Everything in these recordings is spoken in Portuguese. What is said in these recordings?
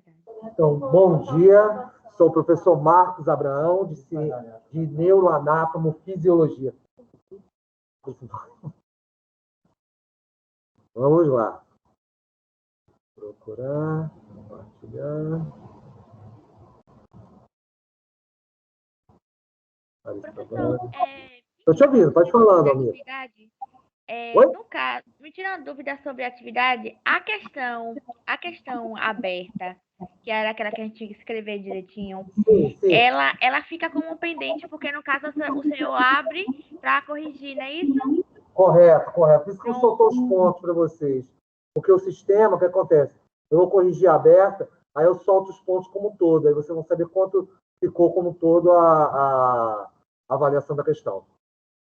verdade. Então, bom dia. Sou o professor Marcos Abraão, de Neuroanatomofisiologia. Vamos lá. Procurar, compartilhar. Professor, Estou te ouvindo, pode falar, amigo. No caso, me tira uma dúvida sobre a atividade, a questão aberta, que era aquela que a gente tinha que escrever direitinho, Sim. ela fica como pendente, porque no caso o senhor abre para corrigir, não é isso? Correto. Por isso que eu soltou os pontos para vocês. Porque o sistema, o que acontece? Eu vou corrigir a aberta, aí eu solto os pontos como um todo, aí vocês vão saber quanto ficou como um todo a avaliação da questão.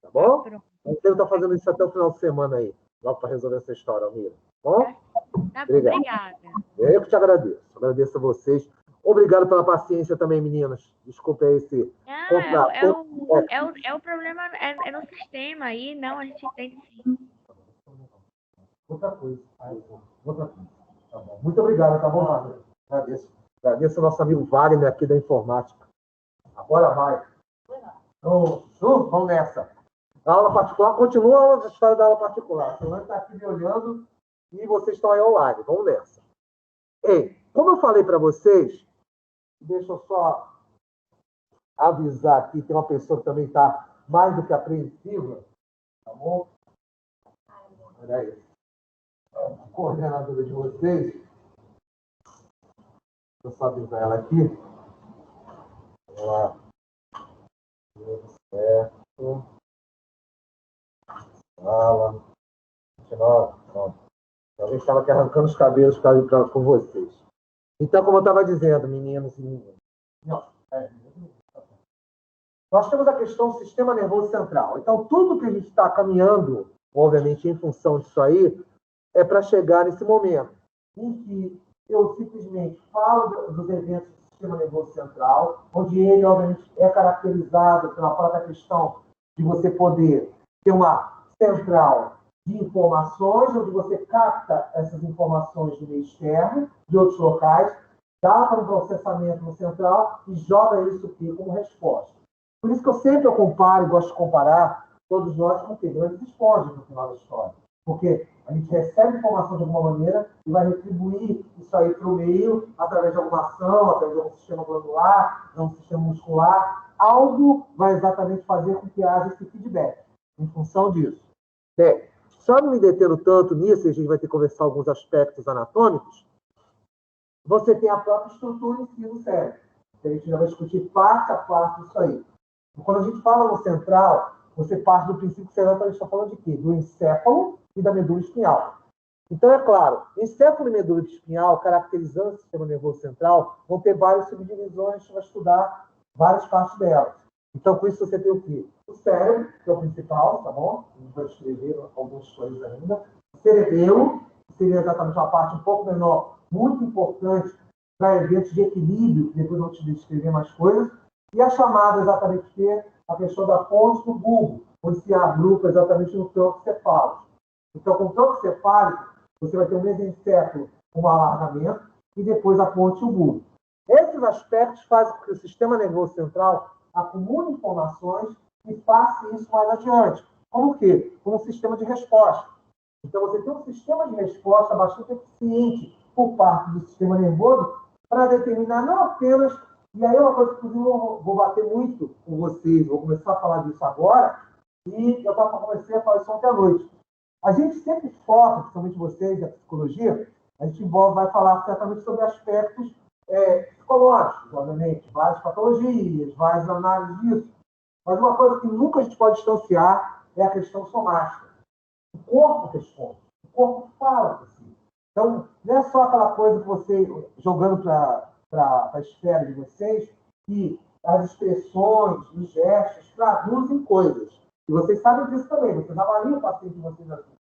Tá bom? Eu devo estar fazendo isso até o final de semana aí, logo para resolver essa história, Almira. Tá bom? Tá bom, obrigada. Eu que te agradeço. Agradeço a vocês. Obrigado pela paciência também, meninas. Desculpa aí esse... É o problema, é no sistema aí, não, a gente tem sim. Outra coisa. Tá bom. Muito obrigado, tá bom, Wagner? Agradeço ao nosso amigo Wagner aqui da informática. Agora vai. Então, vamos nessa. A aula particular, continua a história da aula particular. A Solane está aqui me olhando e vocês estão aí online. Vamos nessa. Ei, como eu falei para vocês, deixa eu só avisar aqui, tem uma pessoa que também está mais do que apreensiva, tá bom? Olha aí. A coordenadora de vocês, deixa eu só avisar ela aqui. Vamos lá. Certo. Fala. 29. Pronto. Alguém estava aqui arrancando os cabelos com vocês. Então, como eu estava dizendo, meninos e meninas, nós temos a questão do sistema nervoso central. Então, tudo que a gente está caminhando, obviamente, em função disso aí, é para chegar nesse momento em que eu simplesmente falo dos eventos do sistema nervoso central, onde ele, obviamente, é caracterizado pela própria questão de você poder ter uma central de informações, onde você capta essas informações do meio externo, de outros locais, dá para um processamento no central e joga isso aqui como resposta. Por isso que eu sempre comparo e gosto de comparar todos nós com grandes esponjas no final da história. Porque a gente recebe informação de alguma maneira e vai retribuir isso aí para o meio através de alguma ação, através de algum sistema glandular, de um sistema muscular. Algo vai exatamente fazer com que haja esse feedback em função disso. Bem, só não me detendo tanto nisso, a gente vai ter que conversar alguns aspectos anatômicos. Você tem a própria estrutura em si do cérebro. A gente já vai discutir parte a parte disso aí. Quando a gente fala no central, você parte do princípio que a gente está falando de quê? Do encéfalo e da medula espinhal. Então, é claro, encéfalo e medula espinhal, caracterizando o sistema nervoso central, vão ter várias subdivisões, a gente vai estudar várias partes delas. Então, com isso, você tem o quê? O cérebro, que é o principal, tá bom? A gente vai escrever algumas coisas ainda. O cerebelo, que seria exatamente uma parte um pouco menor, muito importante para eventos de equilíbrio, depois eu vou te descrever mais coisas. E a chamada exatamente que é a questão da ponte do bulbo, onde se agrupa exatamente no tronco cefálico. Então, com o tronco cefálico, você vai ter um mesencéfalo com um alargamento e depois a ponte e o bulbo. Esses aspectos fazem com que o sistema nervoso central acumule informações e passe isso mais adiante. Como o quê? Como um sistema de resposta. Então, você tem um sistema de resposta bastante eficiente por parte do sistema nervoso para determinar não apenas... E aí, uma coisa que eu vou bater muito com vocês, vou começar a falar disso agora, e eu comecei a falar isso ontem à noite. A gente sempre foca, principalmente vocês, da psicologia, a gente vai falar certamente sobre aspectos psicológicos, obviamente, várias patologias, várias análises disso. Mas uma coisa que nunca a gente pode distanciar é a questão somática. O corpo responde, o corpo fala por si. Então, não é só aquela coisa que você, jogando para a esfera de vocês, que as expressões, os gestos traduzem coisas. E vocês sabem disso também, vocês avaliam o paciente de vocês assim.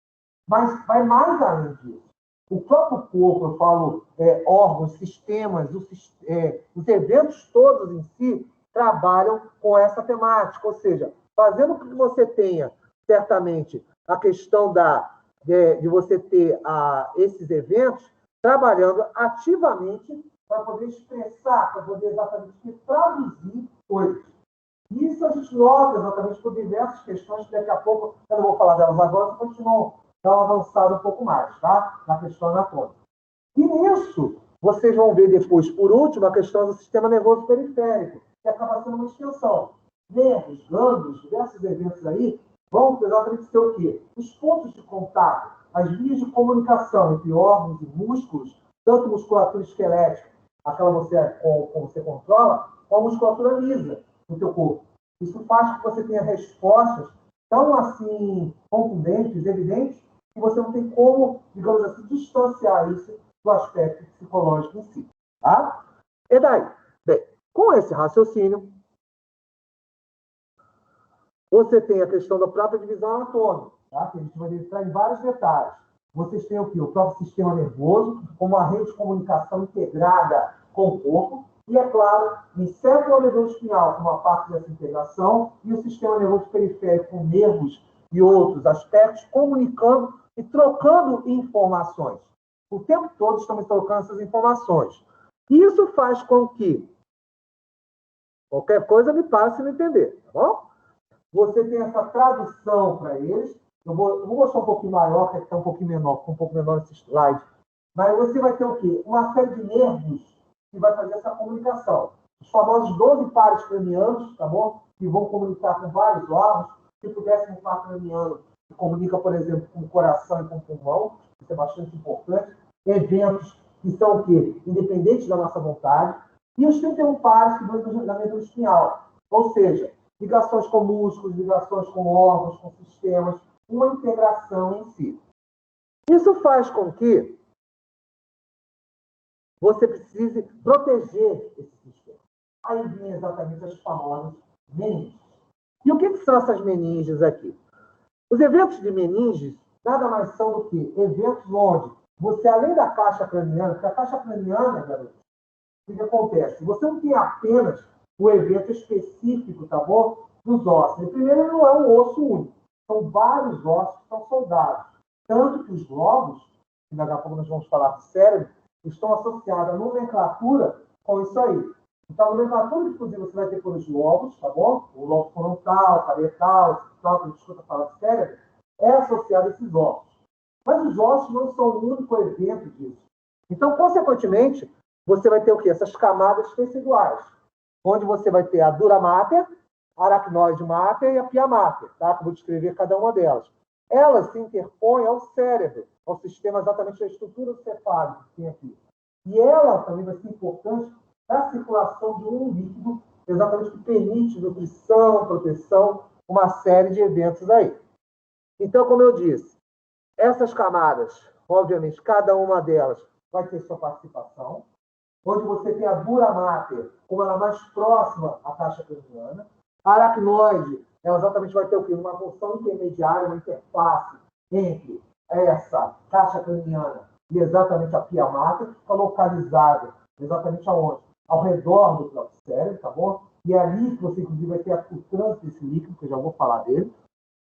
Mas vai mais além disso. O próprio corpo, eu falo, órgãos, sistemas, os eventos todos em si trabalham com essa temática, ou seja, fazendo com que você tenha, certamente, a questão de você ter esses eventos trabalhando ativamente para poder expressar, para poder exatamente traduzir coisas. Isso a gente nota exatamente por diversas questões que daqui a pouco, eu não vou falar delas agora, mas continuam dar uma avançada um pouco mais, tá? Na questão anatômica. E nisso, vocês vão ver depois, por último, a questão do sistema nervoso periférico, que acaba sendo uma extensão. Nervos, glândulos, diversos eventos aí, vão exatamente ser o quê? Os pontos de contato, as vias de comunicação entre órgãos e músculos, tanto musculatura esquelética, aquela como você controla, ou a musculatura lisa do teu corpo. Isso faz com que você tenha respostas tão assim contundentes, evidentes, que você não tem como, digamos assim, distanciar isso do aspecto psicológico em si. Tá? E daí? Bem, com esse raciocínio, você tem a questão da própria divisão anatômica, tá? Que a gente vai entrar em vários detalhes. Vocês têm o quê? O próprio sistema nervoso, como uma rede de comunicação integrada com o corpo, e, é claro, o encéfalo medula-espinhal como uma parte dessa integração, e o sistema nervoso periférico com nervos e outros aspectos comunicando e trocando informações. O tempo todo estamos trocando essas informações. Isso faz com que qualquer coisa me passe se não entender, tá bom? Você tem essa tradução para eles. Eu vou mostrar um pouquinho maior, que está um pouquinho menor, ficou um pouco menor esse slide. Mas você vai ter o quê? Uma série de nervos que vai fazer essa comunicação. Os famosos 12 pares cranianos, tá bom? Que vão comunicar com vários órgãos, tipo o 10º par craniano, que comunica, por exemplo, com o coração e com o pulmão. Isso é bastante importante. Eventos que são o quê? Independentes da nossa vontade. E os 31 pares que vão da medula espinhal. Ou seja, ligações com músculos, ligações com órgãos, com sistemas, uma integração em si. Isso faz com que você precise proteger esse sistema. Aí vem exatamente as famosas meninges. E o que são essas meninges aqui? Os eventos de meninges nada mais são do que eventos onde você, além da caixa craniana, porque a caixa craniana, garoto, o que acontece? Você não tem apenas o evento específico, tá bom? Dos ossos. E primeiro, ele não é um osso único. São vários ossos que estão soldados. Tanto que os lobos, que daqui a pouco nós vamos falar do cérebro, estão associados à nomenclatura com isso aí. Então, a nomenclatura, inclusive, você vai ter por os lobos, tá bom? O lobo frontal, parietal, occipital, que a gente escuta falar do cérebro, é associado a esses ossos. Mas os ossos não são o único evento disso. Então, consequentemente, você vai ter o quê? Essas camadas teciduais, onde você vai ter a dura máter, a aracnoide máter e a pia máter, tá? Que eu vou descrever cada uma delas. Elas se interpõem ao cérebro, ao sistema exatamente da estrutura cefálica que tem aqui. E ela também vai ser importante para a circulação de um líquido, exatamente que permite nutrição, proteção, uma série de eventos aí. Então, como eu disse, essas camadas, obviamente, cada uma delas vai ter sua participação, onde você tem a dura máter, como ela é mais próxima à caixa craniana. A aracnoide, ela exatamente vai ter o quê? Uma função intermediária, uma interface entre essa caixa craniana e exatamente a pia máter, que fica localizada exatamente aonde? Ao redor do próprio cérebro, tá bom? E é ali que você, inclusive, vai ter o trânsito desse líquido, que eu já vou falar dele.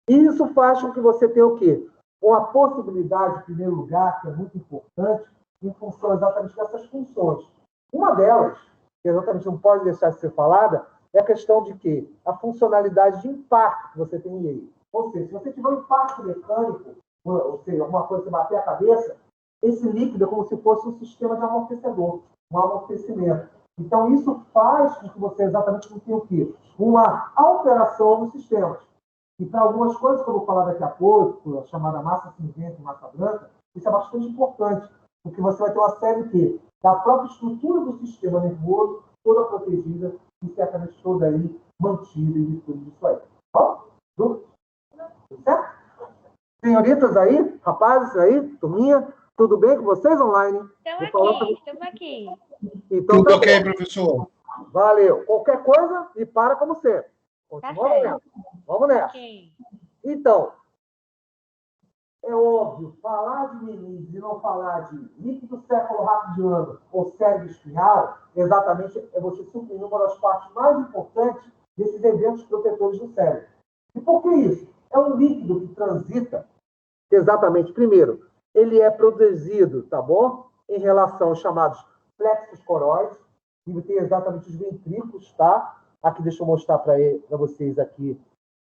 E isso faz com que você tenha o quê? Uma possibilidade, em primeiro lugar, que é muito importante, em função exatamente dessas funções. Uma delas, que exatamente não pode deixar de ser falada, é a questão de que a funcionalidade de impacto que você tem nele. Ou seja, se você tiver um impacto mecânico, ou seja, alguma coisa que bater a cabeça, esse líquido é como se fosse um sistema de amortecedor, um amortecimento. Então, isso faz com que você exatamente não tenha o quê? Uma alteração nos sistemas. E para algumas coisas que eu vou falar daqui a pouco, a chamada massa cinzenta e massa branca, isso é bastante importante, porque você vai ter uma série de da própria estrutura do sistema nervoso, toda protegida e certamente toda aí mantida em virtude disso aí. Bom? Tudo certo? Senhoritas aí, rapazes aí, turminha, tudo bem com vocês online? Estamos aqui. Então, tudo ok, professor. Valeu. Qualquer coisa, me para como sempre. Continuamos nessa. Vamos nessa. Okay. Então, é óbvio, falar de meninges e não falar de líquido cefalorraquidiano ou cérebro espinhal, exatamente é você suprimir uma das partes mais importantes desses eventos protetores do cérebro. E por que isso? É um líquido que transita, exatamente, primeiro, ele é produzido, tá bom? Em relação aos chamados plexos coroides, e tem exatamente os ventrículos, tá? Aqui, deixa eu mostrar para vocês aqui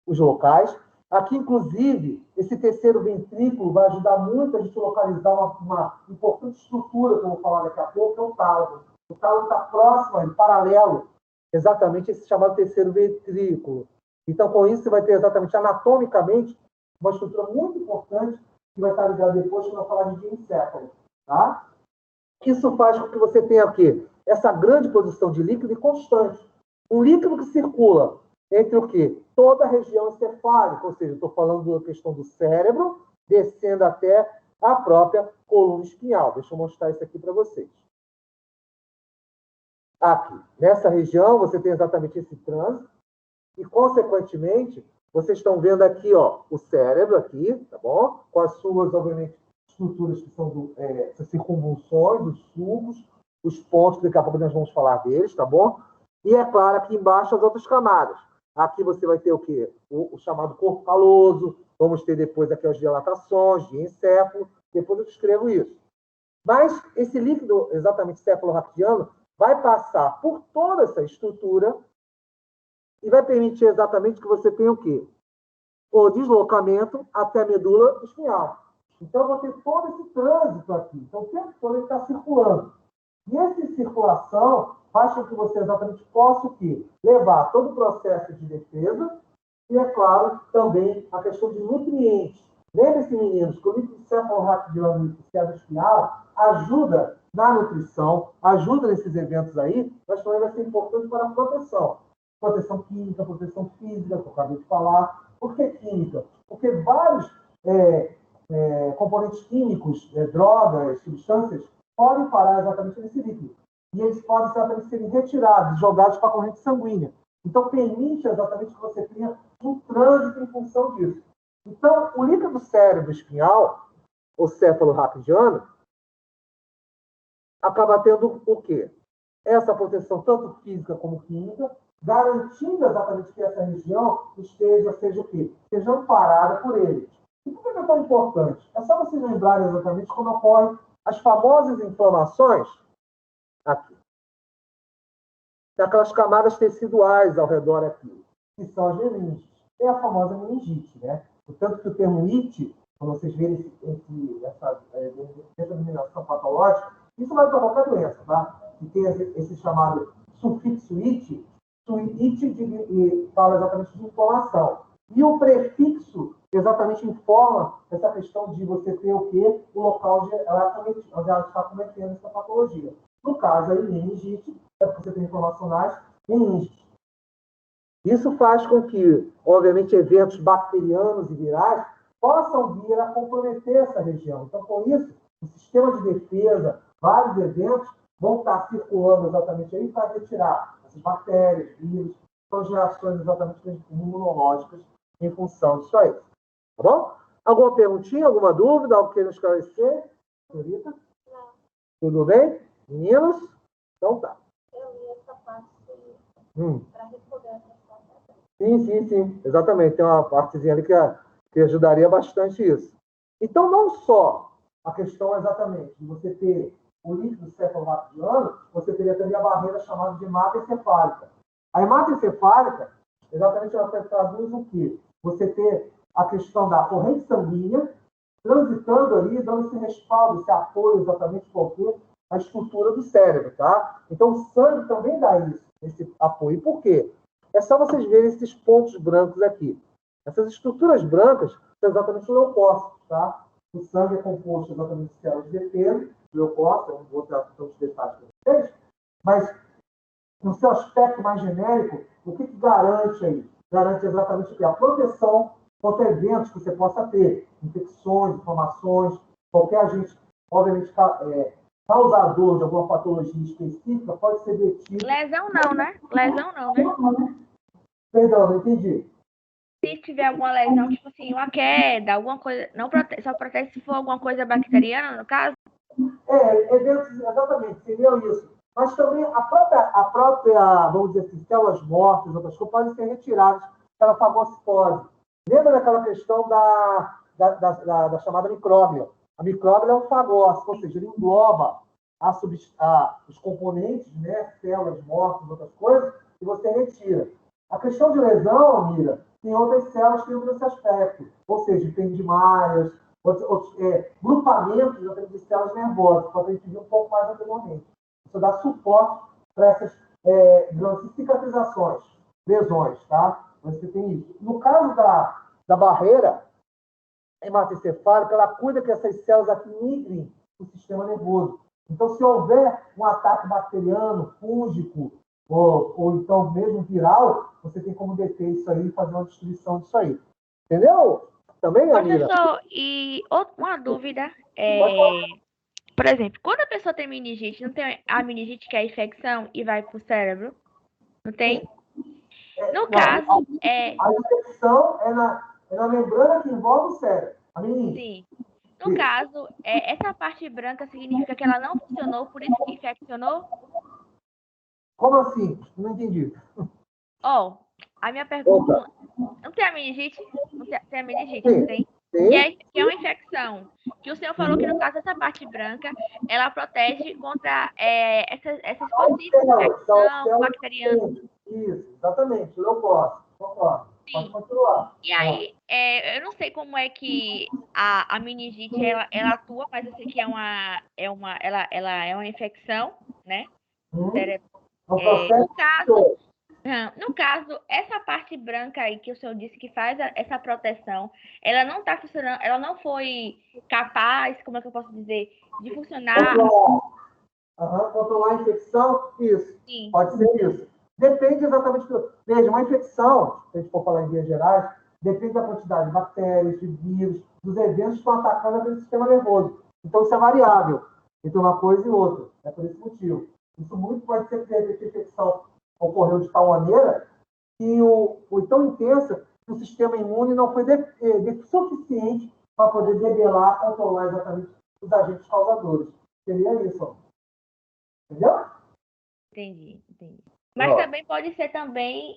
os locais. Aqui, inclusive, esse terceiro ventrículo vai ajudar muito a gente localizar uma importante estrutura, que eu vou falar daqui a pouco, que é o tálamo. O tálamo está próximo, paralelo, exatamente esse chamado terceiro ventrículo. Então, com isso, você vai ter exatamente anatomicamente uma estrutura muito importante que vai estar ligada depois quando eu falar de diencéfalo, tá? Isso faz com que você tenha o quê? Essa grande produção de líquido e constante. Um líquido que circula entre o quê? Toda a região encefálica, ou seja, estou falando da questão do cérebro, descendo até a própria coluna espinhal. Deixa eu mostrar isso aqui para vocês. Aqui, nessa região, você tem exatamente esse trânsito e, consequentemente, vocês estão vendo aqui, ó, o cérebro aqui, tá bom? Com as suas, obviamente, estruturas que são essas circunvoluções, os sulcos, os pontos, que daqui a pouco nós vamos falar deles, tá bom? E, é claro, aqui embaixo as outras camadas. Aqui você vai ter o quê? O chamado corpo caloso, vamos ter depois aqui as dilatações, diencéfalo, depois eu descrevo isso. Mas esse líquido, exatamente cefalorraquidiano, vai passar por toda essa estrutura e vai permitir exatamente que você tenha o quê? O deslocamento até a medula espinhal. Então, eu vou ter todo esse trânsito aqui. Então, o tempo todo ele está circulando. E essa circulação faz com que você exatamente possa o quê? Levar todo o processo de defesa e, é claro, também a questão de nutrientes. Lembre-se, meninos, que o líquido cefalorraquidiano e espinhal ajuda na nutrição, ajuda nesses eventos aí, mas também vai ser importante para a proteção. Proteção química, proteção física, que eu acabei de falar. Por que química? Porque vários componentes químicos, drogas, substâncias, podem parar exatamente nesse líquido. E eles podem exatamente serem retirados, jogados para a corrente sanguínea. Então, permite exatamente que você tenha um trânsito em função disso. Então, o líquido cérebro espinhal, ou cefalorraquidiano, acaba tendo o quê? Essa proteção, tanto física como química, garantindo exatamente que essa região seja o quê? Seja amparada por ele. E por que é tão importante? É só vocês lembrarem exatamente como ocorrem as famosas inflamações aqui. Tem aquelas camadas teciduais ao redor aqui, que são as meninges. É a famosa meningite, né? Portanto, que o termo it, quando vocês verem essa denominação patológica, isso vai para qualquer doença, tá? Que tem esse chamado sufixo it, it fala exatamente de inflamação. E o prefixo exatamente informa essa questão de você ter o quê? O local onde ela está cometendo essa patologia. No caso aí, meningite, é porque você tem inflamacionais meningite. Isso faz com que, obviamente, eventos bacterianos e virais possam vir a comprometer essa região. Então, com isso, o sistema de defesa, vários eventos vão estar circulando exatamente aí para retirar essas bactérias, vírus, são as reações exatamente imunológicas em função disso aí. Tá bom? Alguma perguntinha, alguma dúvida, algo que queira esclarecer? Senhorita? Não. Tudo bem? Meninos? Então tá. Eu li essa parte para responder essa questão. Sim. Exatamente. Tem uma partezinha ali que ajudaria bastante isso. Então, não só a questão exatamente de você ter o líquido cefalorraquidiano, você teria também a barreira chamada de hematoencefálica. A hematoencefálica, exatamente, ela traduz o quê? Você ter a questão da corrente sanguínea transitando ali, dando esse respaldo, esse apoio exatamente qualquer a estrutura do cérebro, tá? Então, o sangue também dá isso, esse apoio. Por quê? É só vocês verem esses pontos brancos aqui. Essas estruturas brancas são exatamente leucócitos, tá? O sangue é composto exatamente de células de defesa, leucócitos, eu não vou dar todos os detalhes para vocês, mas no seu aspecto mais genérico, o que garante aí? Garante exatamente o quê? A proteção contra eventos que você possa ter, infecções, inflamações, qualquer agente, obviamente, causador de alguma patologia específica pode ser detido. Lesão não, né? Lesão não, né? Perdão, não entendi. Se tiver alguma lesão, tipo assim, uma queda, alguma coisa, não protege, só protege se for alguma coisa bacteriana, no caso? Eventos, exatamente, seriam isso. Mas também a própria, vamos dizer assim, células mortas, outras coisas, podem ser retiradas pela fagocitose. Lembra daquela questão da chamada micróbia? A micróbia é um fagócito, ou seja, ele engloba os componentes, né, células mortas, outras coisas, e você retira. A questão de lesão, Mira, tem outras células que entram nesse aspecto, ou seja, ependimárias, grupamentos de células nervosas, que a gente viu um pouco mais anteriormente. Isso dá suporte para essas cicatrizações, lesões, tá? Você tem isso. No caso da barreira hematoencefálica, ela cuida que essas células aqui migrem para o sistema nervoso. Então, se houver um ataque bacteriano, fúngico, ou então mesmo viral, você tem como deter isso aí e fazer uma destruição disso aí. Entendeu? Também, Amira? Professor, e uma dúvida por exemplo, quando a pessoa tem meningite, não tem a meningite que é a infecção e vai para o cérebro? Não tem? No caso, a infecção é na membrana que envolve o cérebro. A meningite. Sim. No caso, essa parte branca significa que ela não funcionou, por isso que infeccionou? Como assim? Não entendi. A minha pergunta... Não tem a meningite? Não tem a meningite, não tem? Que é uma infecção. Que o senhor falou que, no caso, essa parte branca, ela protege contra essas possíveis infecções bacterianas. Isso, exatamente. Eu posso. Concordo. Pode continuar. E aí, eu não sei como é que a meningite ela atua, mas eu sei que ela é uma infecção, né? No caso, essa parte branca aí que o senhor disse que faz essa proteção, ela não está funcionando, ela não foi capaz, como é que eu posso dizer, de funcionar. Controlar a infecção, isso. Sim. Pode ser isso. Depende exatamente do... Veja, uma infecção, se a gente for falar em vias gerais, depende da quantidade de bactérias, de vírus, dos eventos que estão atacando aquele sistema nervoso. Então, isso é variável entre uma coisa e outra. É por esse motivo. Isso muito pode ser que a infecção ocorreu de tal maneira que foi tão intensa que o sistema imune não foi suficiente para poder debelar, controlar exatamente os agentes causadores. Seria isso, ó. Entendeu? Entendi. Mas também pode ser também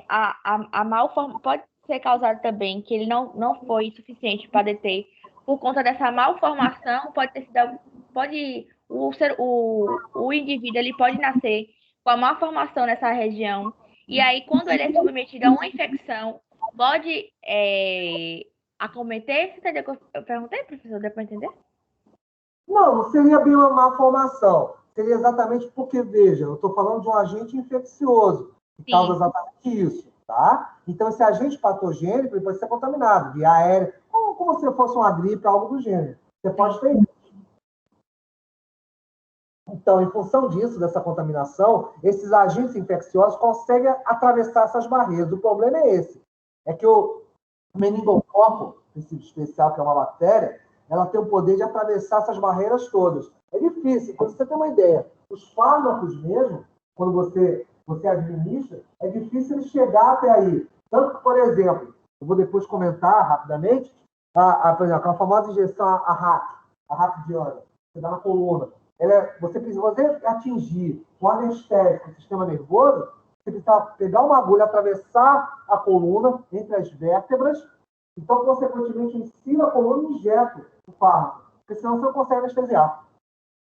a malformação, pode ser causado também que ele não foi suficiente para deter por conta dessa malformação, pode ter sido, o indivíduo ele pode nascer com a malformação nessa região e aí quando ele é submetido a uma infecção pode acometer. Você entendeu o que eu perguntei, professor? Deu para entender? Não seria bem uma malformação. Seria exatamente porque, veja, eu estou falando de um agente infeccioso, que causa exatamente isso, tá? Então, esse agente patogênico ele pode ser contaminado, via aérea, como se fosse uma gripe, algo do gênero. Você pode ter isso. Então, em função disso, dessa contaminação, esses agentes infecciosos conseguem atravessar essas barreiras. O problema é esse, é que o meningococo, tecido especial, que é uma bactéria, ela tem o poder de atravessar essas barreiras todas. É difícil, para você ter uma ideia. Os fármacos mesmo, quando você administra, é difícil ele chegar até aí. Tanto que, por exemplo, eu vou depois comentar rapidamente, por exemplo, a famosa injeção, a raquidiana, você dá na coluna. Você atingir um anestésico, o sistema nervoso, você precisa pegar uma agulha, atravessar a coluna entre as vértebras, então, consequentemente, ensina a coluna e injeta o fármaco, porque senão você não consegue anestesiar.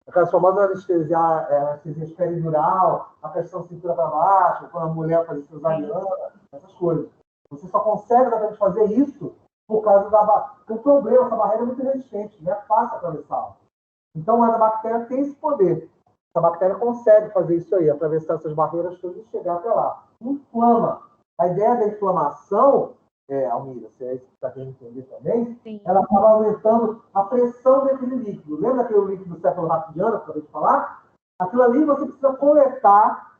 Aquelas famosas anestesias peridural, a pressão cintura para baixo, quando a mulher faz cesariana, essas coisas. Você só consegue exatamente fazer isso por causa do problema, essa barreira é muito resistente, não é fácil atravessá-la. Então, a bactéria tem esse poder. A bactéria consegue fazer isso aí, atravessar essas barreiras todas e chegar até lá. Inflama. A ideia da inflamação, Almira, se é isso que está querendo entender também, ela acaba aumentando a pressão daquele líquido. Lembra aquele líquido do século rapidiano que eu acabei de falar? Aquilo ali você precisa coletar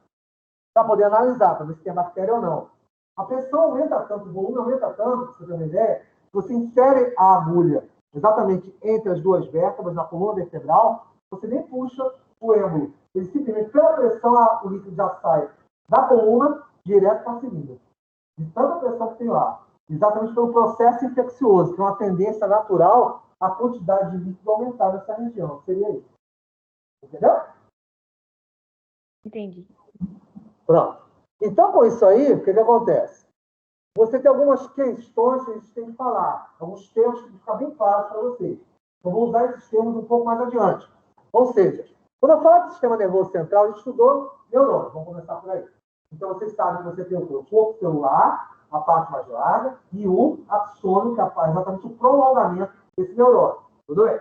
para poder analisar, para ver se tem bactéria ou não. A pressão aumenta tanto, o volume aumenta tanto, para você ter uma ideia, você insere a agulha exatamente entre as duas vértebras, na coluna vertebral, você nem puxa o êmbolo. Ele simplesmente, pela pressão, o líquido já sai da coluna direto para a seringa. De tanta pressão que tem lá. Exatamente pelo processo infeccioso, que é uma tendência natural a quantidade de líquido aumentar nessa região. Seria isso. Entendeu? Entendi. Pronto. Então, com isso aí, o que acontece? Você tem algumas questões que a gente tem que falar, alguns termos que ficam bem claros para vocês. Eu vou usar esses termos um pouco mais adiante. Ou seja, Quando eu falo de sistema nervoso central, a gente estudou neurônio. Vamos começar por aí. Então, vocês sabem que você tem o corpo celular, a parte mais larga, e o axônio, que é exatamente o prolongamento desse neurônio. Tudo bem?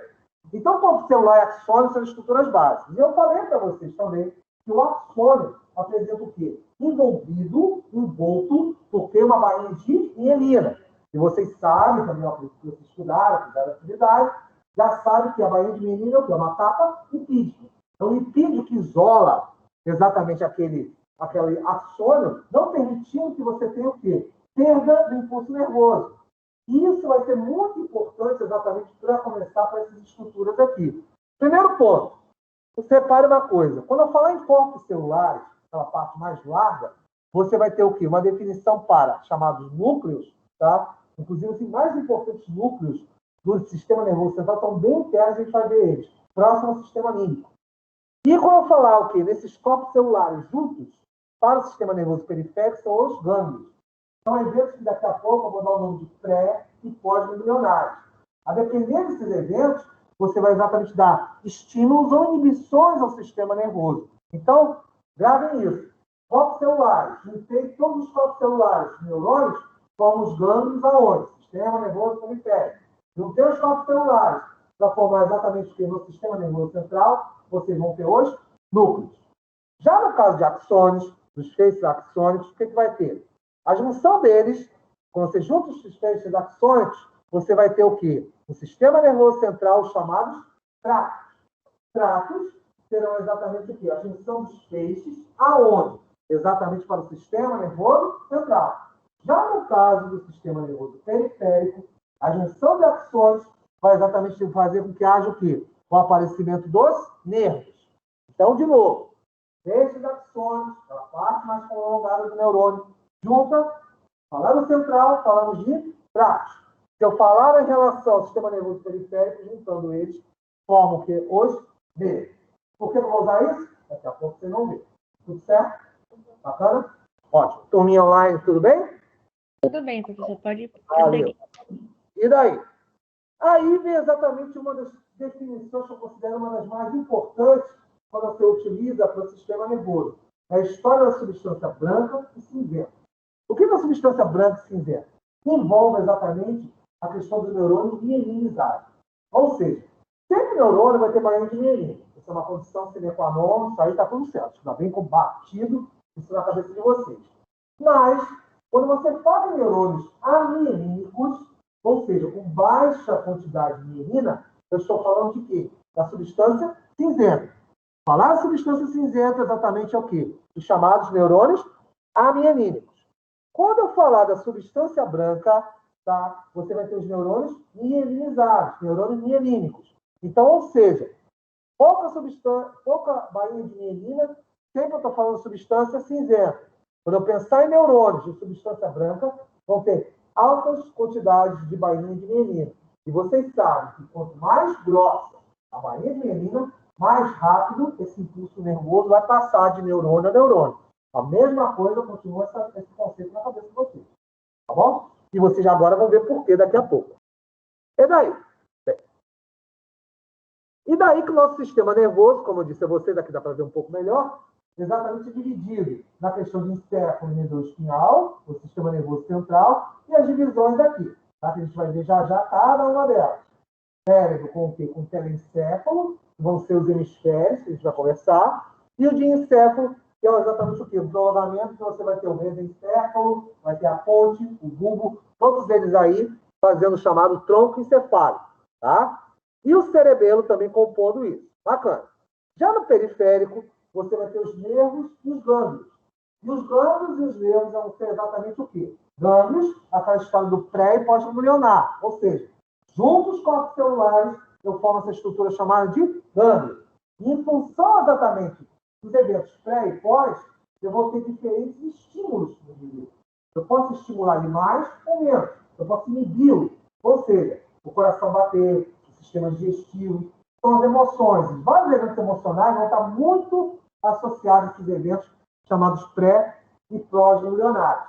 Então, o corpo celular e axônio são as estruturas básicas. E eu falei para vocês também que o axônio apresenta o quê? Envolto, porque uma bainha de mielina. E vocês sabem, também, ó, que vocês estudaram, fizeram atividade, já sabem que a bainha de mielina é o quê? Uma capa lipídica. Então, o lipídio que isola exatamente aquele axônio, não permitindo que você tenha o quê? Perda do impulso nervoso. E isso vai ser muito importante exatamente para começar com essas estruturas aqui. Primeiro ponto, você repare uma coisa. Quando eu falar em corpos celulares, aquela parte mais larga, você vai ter o quê? Uma definição para chamados núcleos, tá? Inclusive, os mais importantes núcleos do sistema nervoso central estão bem internos, a gente vai ver eles. Próximo ao sistema límbico. E quando eu falar o quê? Nesses corpos celulares juntos, para o sistema nervoso periférico, são os gânglios. São eventos que daqui a pouco eu vou dar o nome de pré e pós-ganglionares. A depender desses eventos, você vai exatamente dar estímulos ou inibições ao sistema nervoso. Então, gravem isso. Corpos celulares. Juntei todos os corpos celulares de neurônios como os gânglios aonde? Sistema nervoso periférico. Juntei os corpos celulares para formar exatamente o que no sistema nervoso central, vocês vão ter os núcleos. Já no caso de axônios, dos feixes axônicos, o que vai ter? A junção deles, quando você junta os feixes axônicos, você vai ter o quê? O sistema nervoso central, os chamados tratos. Tratos serão exatamente o quê? A junção dos feixes, aonde? Exatamente para o sistema nervoso central. Já no caso do sistema nervoso periférico, a junção de axônios vai exatamente fazer com que haja o quê? O aparecimento dos nervos. Então, de novo, feixes axônicos, a parte mais prolongada do neurônio, junta, falando central, falamos de tratos. Se eu falar em relação ao sistema nervoso periférico, juntando eles, formam o quê? Os nervos. Por que eu vou usar isso? Daqui a pouco vocês vão ver. Tudo certo? Bacana? Ótimo. Turminha online, tudo bem? Tudo bem, professor. Pode Valeu. E daí? Aí vem exatamente uma das definições que eu considero uma das mais importantes quando você utiliza para o sistema nervoso. É a história da substância branca e cinzenta. O que é a substância branca e cinzenta? Envolve exatamente a questão dos neurônios mielinizados. Ou seja, sempre neurônio vai ter bainha de mielina. Isso é uma condição sine qua non, isso aí está tudo certo. Está bem combatido isso na cabeça de vocês. Mas, quando você fala em neurônios amielínicos, ou seja, com baixa quantidade de mielina, eu estou falando de quê? Da substância cinzenta. Falar de substância cinzenta exatamente é o quê? Os chamados neurônios amielínicos. Quando eu falar da substância branca, tá? Você vai ter os neurônios mielinizados, neurônios mielínicos. Então, ou seja, pouca bainha de mielina, sempre eu estou falando de substância cinzenta. Quando eu pensar em neurônios de substância branca, vão ter altas quantidades de bainha de mielina. E vocês sabem que quanto mais grossa a bainha de mielina, mais rápido esse impulso nervoso vai passar de neurônio a neurônio. A mesma coisa continua esse conceito na cabeça de vocês. Tá bom? E vocês agora vão ver por quê daqui a pouco. E daí? Bem, e daí que o nosso sistema nervoso, como eu disse a vocês, aqui dá para ver um pouco melhor, exatamente dividido na questão de encéfalo mesoespinhal, o sistema nervoso central, e as divisões aqui, tá? Que a gente vai ver já cada uma delas. Cérebro com o quê? Com telencéfalo, vão ser os hemisférios, que a gente vai conversar, e o diencéfalo, que é exatamente o quê? O prolongamento, que você vai ter o mesencéfalo, vai ter a ponte, o bulbo, todos eles aí fazendo o chamado tronco encefálico, tá? E o cerebelo também compondo isso. Bacana. Já no periférico, você vai ter os nervos e os gânglios. E os gânglios e os nervos vão ser exatamente o quê? Gânglios, aquela história do pré e pós-ganglionar. Ou seja, juntos com os celulares, eu formo essa estrutura chamada de gânglios. E em função exatamente dos eventos pré e pós, eu vou ter diferentes estímulos no indivíduo. Eu posso estimular ele mais ou menos. Eu posso inibi-lo. Ou seja, o coração bater, o sistema digestivo, são as emoções. Os vários eventos emocionais vão estar muito associados a esses eventos chamados pré e pós-ganglionares.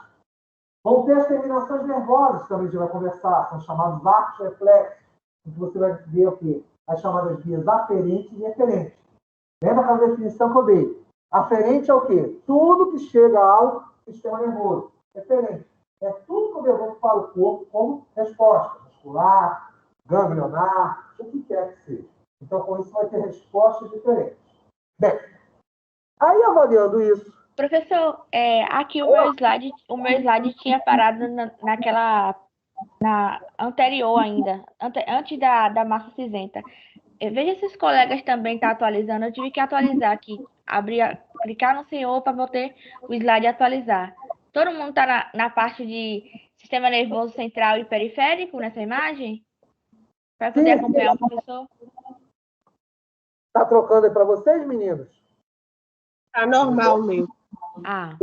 Vão ter as terminações nervosas, que também a gente vai conversar, são chamados arcos reflexos, em que você vai ver o quê? As chamadas vias aferentes e eferentes. Lembra aquela definição que eu dei? Aferente ao quê? Tudo que chega ao sistema nervoso. Referente. É tudo que eu devolvo para o corpo como resposta. Muscular, ganglionar, o que quer que seja. Então, com isso, vai ter respostas diferentes. Bem, aí avaliando isso... Professor, aqui o meu slide tinha parado na anterior ainda, antes da massa cinzenta. Veja se os colegas também estão atualizando. Eu tive que atualizar aqui. Clicar no senhor para botar o slide atualizar. Todo mundo está na parte de sistema nervoso central e periférico nessa imagem? Para poder acompanhar o professor? Está trocando aí para vocês, meninos? Tá normal mesmo.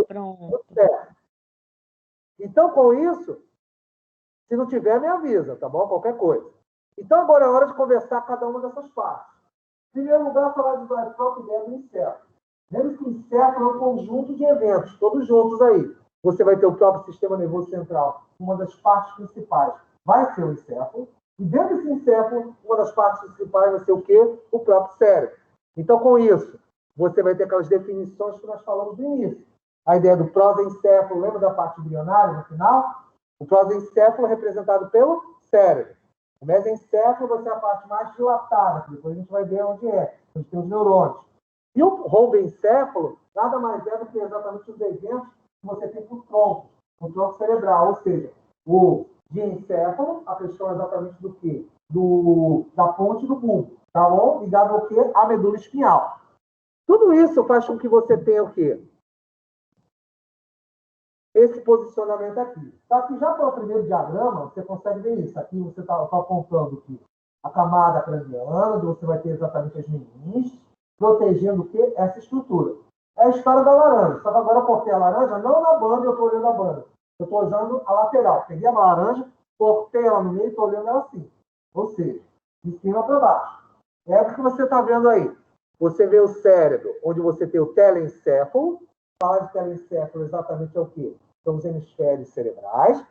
Pronto. Então, com isso, se não tiver, me avisa, tá bom? Qualquer coisa. Então, agora é hora de conversar cada uma dessas partes. Em primeiro lugar, falar de a própria ideia do encéfalo. Lembre que o encéfalo é um conjunto de eventos, todos juntos aí. Você vai ter o próprio sistema nervoso central, uma das partes principais vai ser o encéfalo, e dentro desse encéfalo, uma das partes principais vai ser o quê? O próprio cérebro. Então, com isso, você vai ter aquelas definições que nós falamos no início. A ideia do prosencéfalo, lembra da parte embrionária no final? O prosencéfalo é representado pelo cérebro. O mesencéfalo vai ser a parte mais dilatada, que depois a gente vai ver onde é, onde tem os neurônios. E o rombencéfalo nada mais é do que exatamente os eventos que você tem por tronco, o tronco cerebral, ou seja, o diencéfalo, a questão é exatamente do quê? Da ponte do bulbo, tá bom? Ligado ao quê? A medula espinhal. Tudo isso faz com que você tenha o quê? Esse posicionamento aqui. Tá? Aqui já pelo primeiro diagrama, você consegue ver isso. Aqui você está apontando aqui a camada craniana, onde você vai ter exatamente as meninges, protegendo o quê? Essa estrutura. É a história da laranja. Só que agora eu cortei a laranja não na banda, eu estou olhando a banda. Eu estou usando a lateral. Peguei a laranja, cortei ela no meio e estou olhando ela assim. Ou seja, de cima para baixo. É o que você está vendo aí. Você vê o cérebro, onde você tem o telencéfalo. Falar de telencéfalo exatamente é o quê? São os hemisférios cerebrais.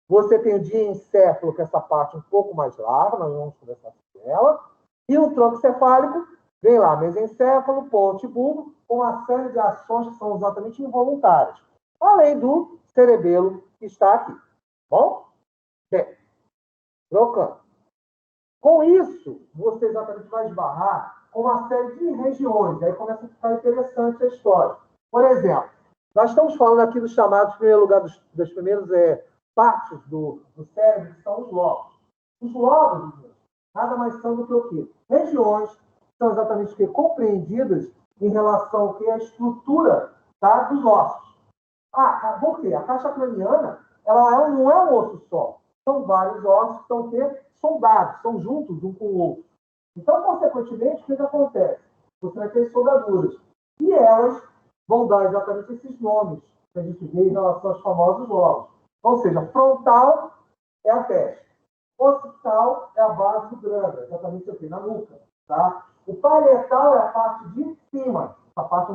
Você tem o diencéfalo, que é essa parte um pouco mais larga, nós vamos conversar sobre ela. E o tronco cefálico, vem lá, mesencéfalo, ponte, bulbo, com uma série de ações que são exatamente involuntárias. Além do cerebelo que está aqui. Bom? Bem, trocando. Com isso, você exatamente vai esbarrar com uma série de regiões. Aí começa a ficar interessante a história. Por exemplo, nós estamos falando aqui dos chamados, em primeiro lugar, das primeiras partes do cérebro, que são os lóbulos. Os lóbulos, nada mais são do que o quê? Regiões que são exatamente o quê? Compreendidas em relação ao que? A estrutura, tá, dos ossos. Por quê? A caixa craniana, ela não é um osso só. São vários ossos que estão soldados, são juntos um com o outro. Então, consequentemente, o que acontece? Você vai ter soldaduras. E elas vão dar exatamente esses nomes que a gente vê em relação aos famosos lobos. Ou seja, frontal é a testa. Occipital é a base do crânio, exatamente aqui, na nuca. Tá? O parietal é a parte de cima, a parte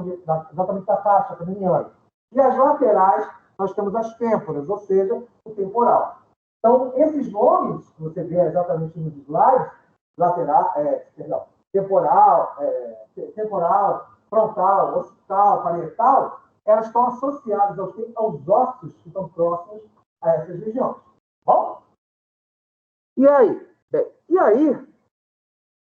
exatamente da caixa craniana. E as laterais, nós temos as têmporas, ou seja, o temporal. Então, esses nomes que você vê exatamente nos slides, temporal, frontal, occipital, parietal, elas estão associadas aos ossos que estão próximos a essas regiões. Bom? E aí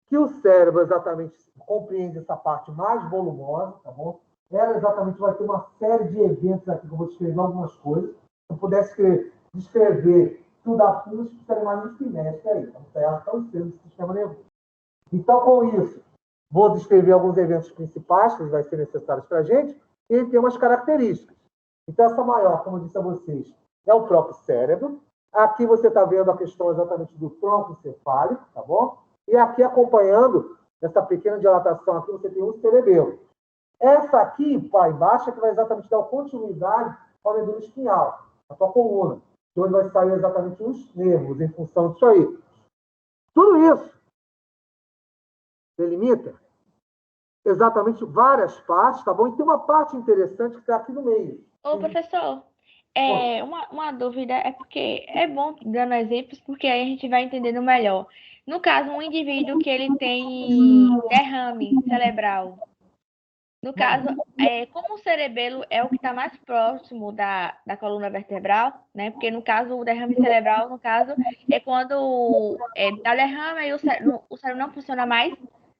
que o cérebro exatamente compreende essa parte mais volumosa, tá bom? Ela exatamente vai ter uma série de eventos aqui que eu vou descrever algumas coisas. Se eu pudesse descrever tudo a fundo, isso seria mais um semestre aí. Então, é tão cedo do sistema nervoso. Então, com isso, vou descrever alguns eventos principais que vai ser necessários para a gente, e ele tem umas características. Então, essa maior, como eu disse a vocês, é o próprio cérebro. Aqui você está vendo a questão exatamente do tronco encefálico, tá bom? E aqui, acompanhando essa pequena dilatação aqui, você tem o cerebelo. Essa aqui, embaixo, é que vai exatamente dar continuidade ao medula espinhal, a sua coluna, de onde vai sair exatamente os nervos, em função disso aí. Tudo isso delimita exatamente várias partes, tá bom? E tem uma parte interessante que está aqui no meio. Ô, professor, uma dúvida é porque é bom dando exemplos, porque aí a gente vai entendendo melhor. No caso, um indivíduo que ele tem derrame cerebral, No caso, como o cerebelo é o que está mais próximo da coluna vertebral, né? Porque no caso, o derrame cerebral, no caso, é quando dá derrame e o cérebro não funciona mais,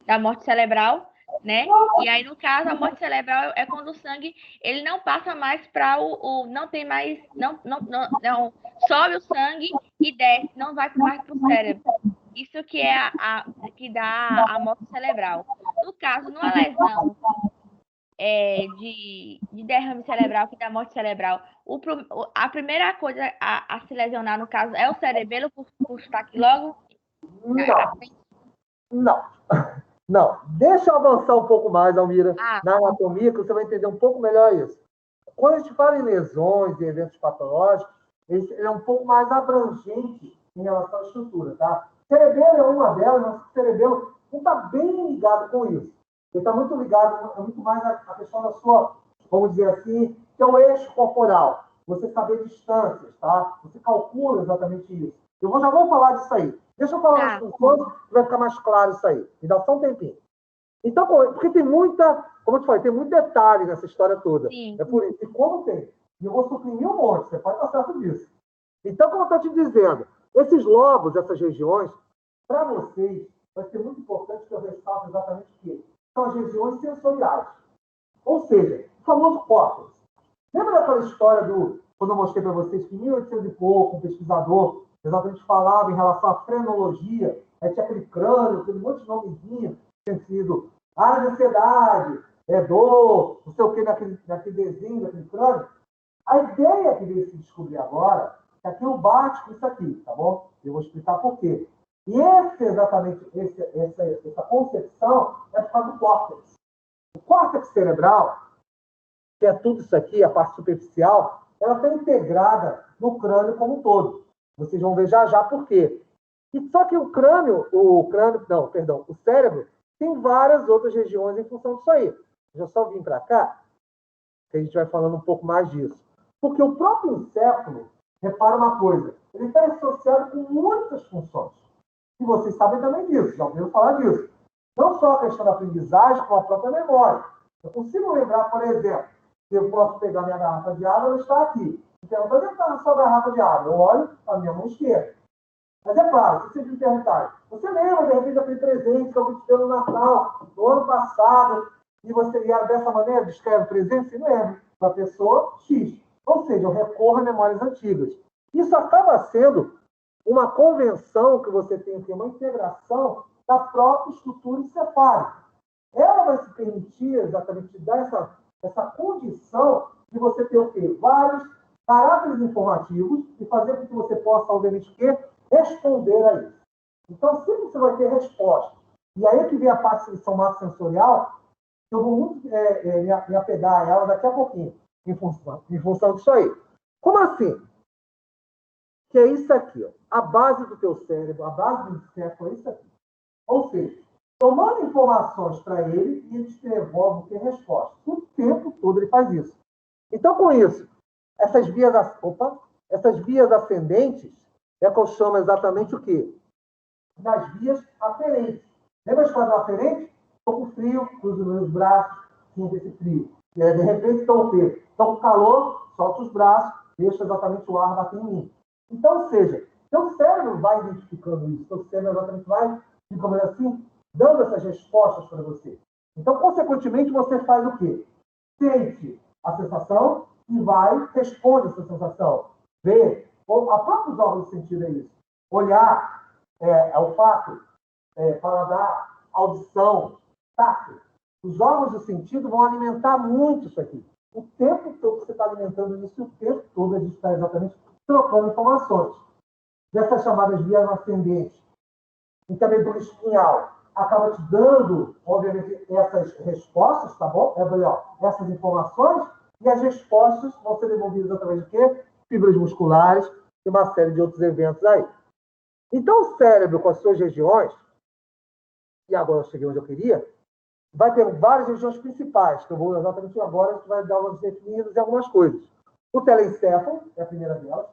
da morte cerebral, né? E aí, no caso, a morte cerebral é quando o sangue ele não passa mais para não tem mais, não sobe o sangue e desce, não vai mais para o cérebro. Isso que é que dá a morte cerebral. No caso, numa lesão de derrame cerebral, que dá morte cerebral, a primeira coisa a se lesionar, no caso, é o cerebelo, por estar aqui logo. Não. Não. Deixa eu avançar um pouco mais, Almira, na anatomia, que você vai entender um pouco melhor isso. Quando a gente fala em lesões e eventos patológicos, ele é um pouco mais abrangente em relação à estrutura, tá? Cerebelo é uma delas, mas o cerebelo não está bem ligado com isso. Ele está muito ligado, muito mais a questão da sua, vamos dizer assim, que é o eixo corporal. Você saber distâncias, tá? Você calcula exatamente isso. Já vou falar disso aí. Deixa eu falar nas funções, que vai ficar mais claro isso aí. Me dá só um tempinho. Então, porque tem muita, como eu te falei, tem muito detalhe nessa história toda. Sim. É por isso. E como tem? E eu vou suprimir um monte, você pode estar certo disso. Então, como eu estou te dizendo, esses lobos, essas regiões, para vocês, vai ser muito importante que eu ressalto exatamente o quê? São as regiões sensoriais. Ou seja, o famoso córtex. Lembra daquela história quando eu mostrei para vocês que em 1800 e pouco, um pesquisador exatamente falava em relação à frenologia, aí tinha aquele crânio, aquele monte de nomezinho, tinha sido área de ansiedade, dor, não sei o que, naquele desenho, daquele crânio. A ideia que veio se descobrir agora é que aquilo bate com isso aqui, tá bom? Eu vou explicar por quê. E essa concepção é por causa do córtex. O córtex cerebral, que é tudo isso aqui, a parte superficial, ela está integrada no crânio como um todo. Vocês vão ver já por quê. E só que o cérebro tem várias outras regiões em função disso aí. Eu só vim para cá, que a gente vai falando um pouco mais disso. Porque o próprio encéfalo, repara uma coisa, ele está associado com muitas funções. E vocês sabem também disso, já ouviram falar disso. Não só a questão da aprendizagem, como a própria memória. Eu consigo lembrar, por exemplo, que eu posso pegar minha garrafa de água, ela está aqui. Então, onde está na sua garrafa de água? Eu olho a minha mão esquerda. Mas é claro, se vocês me perguntarem, você lembra, de repente, daquele presente que eu te dei no Natal, no ano passado, e você ia dessa maneira, descreve o presente? Se lembra, da pessoa X. Ou seja, eu recorro a memórias antigas. Isso acaba sendo uma convenção que você tem que ter, uma integração da própria estrutura encefálica. Ela vai se permitir exatamente dar essa condição de você ter o quê? Vários caráteres informativos e fazer com que você possa, obviamente, responder a isso. Então, sempre você vai ter resposta. E aí que vem a parte de somatosensorial, que eu vou muito me apegar a ela daqui a pouquinho, em função disso aí. Como assim? Que é isso aqui, ó. A base do teu cérebro, a base do encéfalo é isso aqui. Ou seja, tomando informações para ele e ele te devolve o que é resposta. O tempo todo ele faz isso. Então, com isso, essas vias ascendentes é que eu chamo exatamente o quê? Das vias aferentes. Lembra as coisas aferentes? Estou com frio, cruzo meus braços, sinto esse frio. E aí, de repente, estou com calor, solto os braços, deixo exatamente o ar bater em mim. Então, ou seja, seu cérebro vai identificando isso, seu cérebro exatamente vai, digamos assim, dando essas respostas para você. Então, consequentemente, você faz o quê? Sente a sensação e responde essa sensação. Vê, a próprios órgãos de sentido é isso. Olhar, olfato, paladar, audição, tato. Os órgãos de sentido vão alimentar muito isso aqui. O tempo todo que você está alimentando isso, o tempo todo a gente está exatamente trocando informações. Dessas chamadas vias ascendentes, em que a medula espinhal acaba te dando, obviamente, essas respostas, tá bom? Essas informações, e as respostas vão ser devolvidas através de quê? Fibras musculares e uma série de outros eventos aí. Então, o cérebro, com as suas regiões, e agora eu cheguei onde eu queria, vai ter várias regiões principais, que eu vou exatamente agora, a gente vai dar umas definidas e algumas coisas. O telencéfalo é a primeira delas,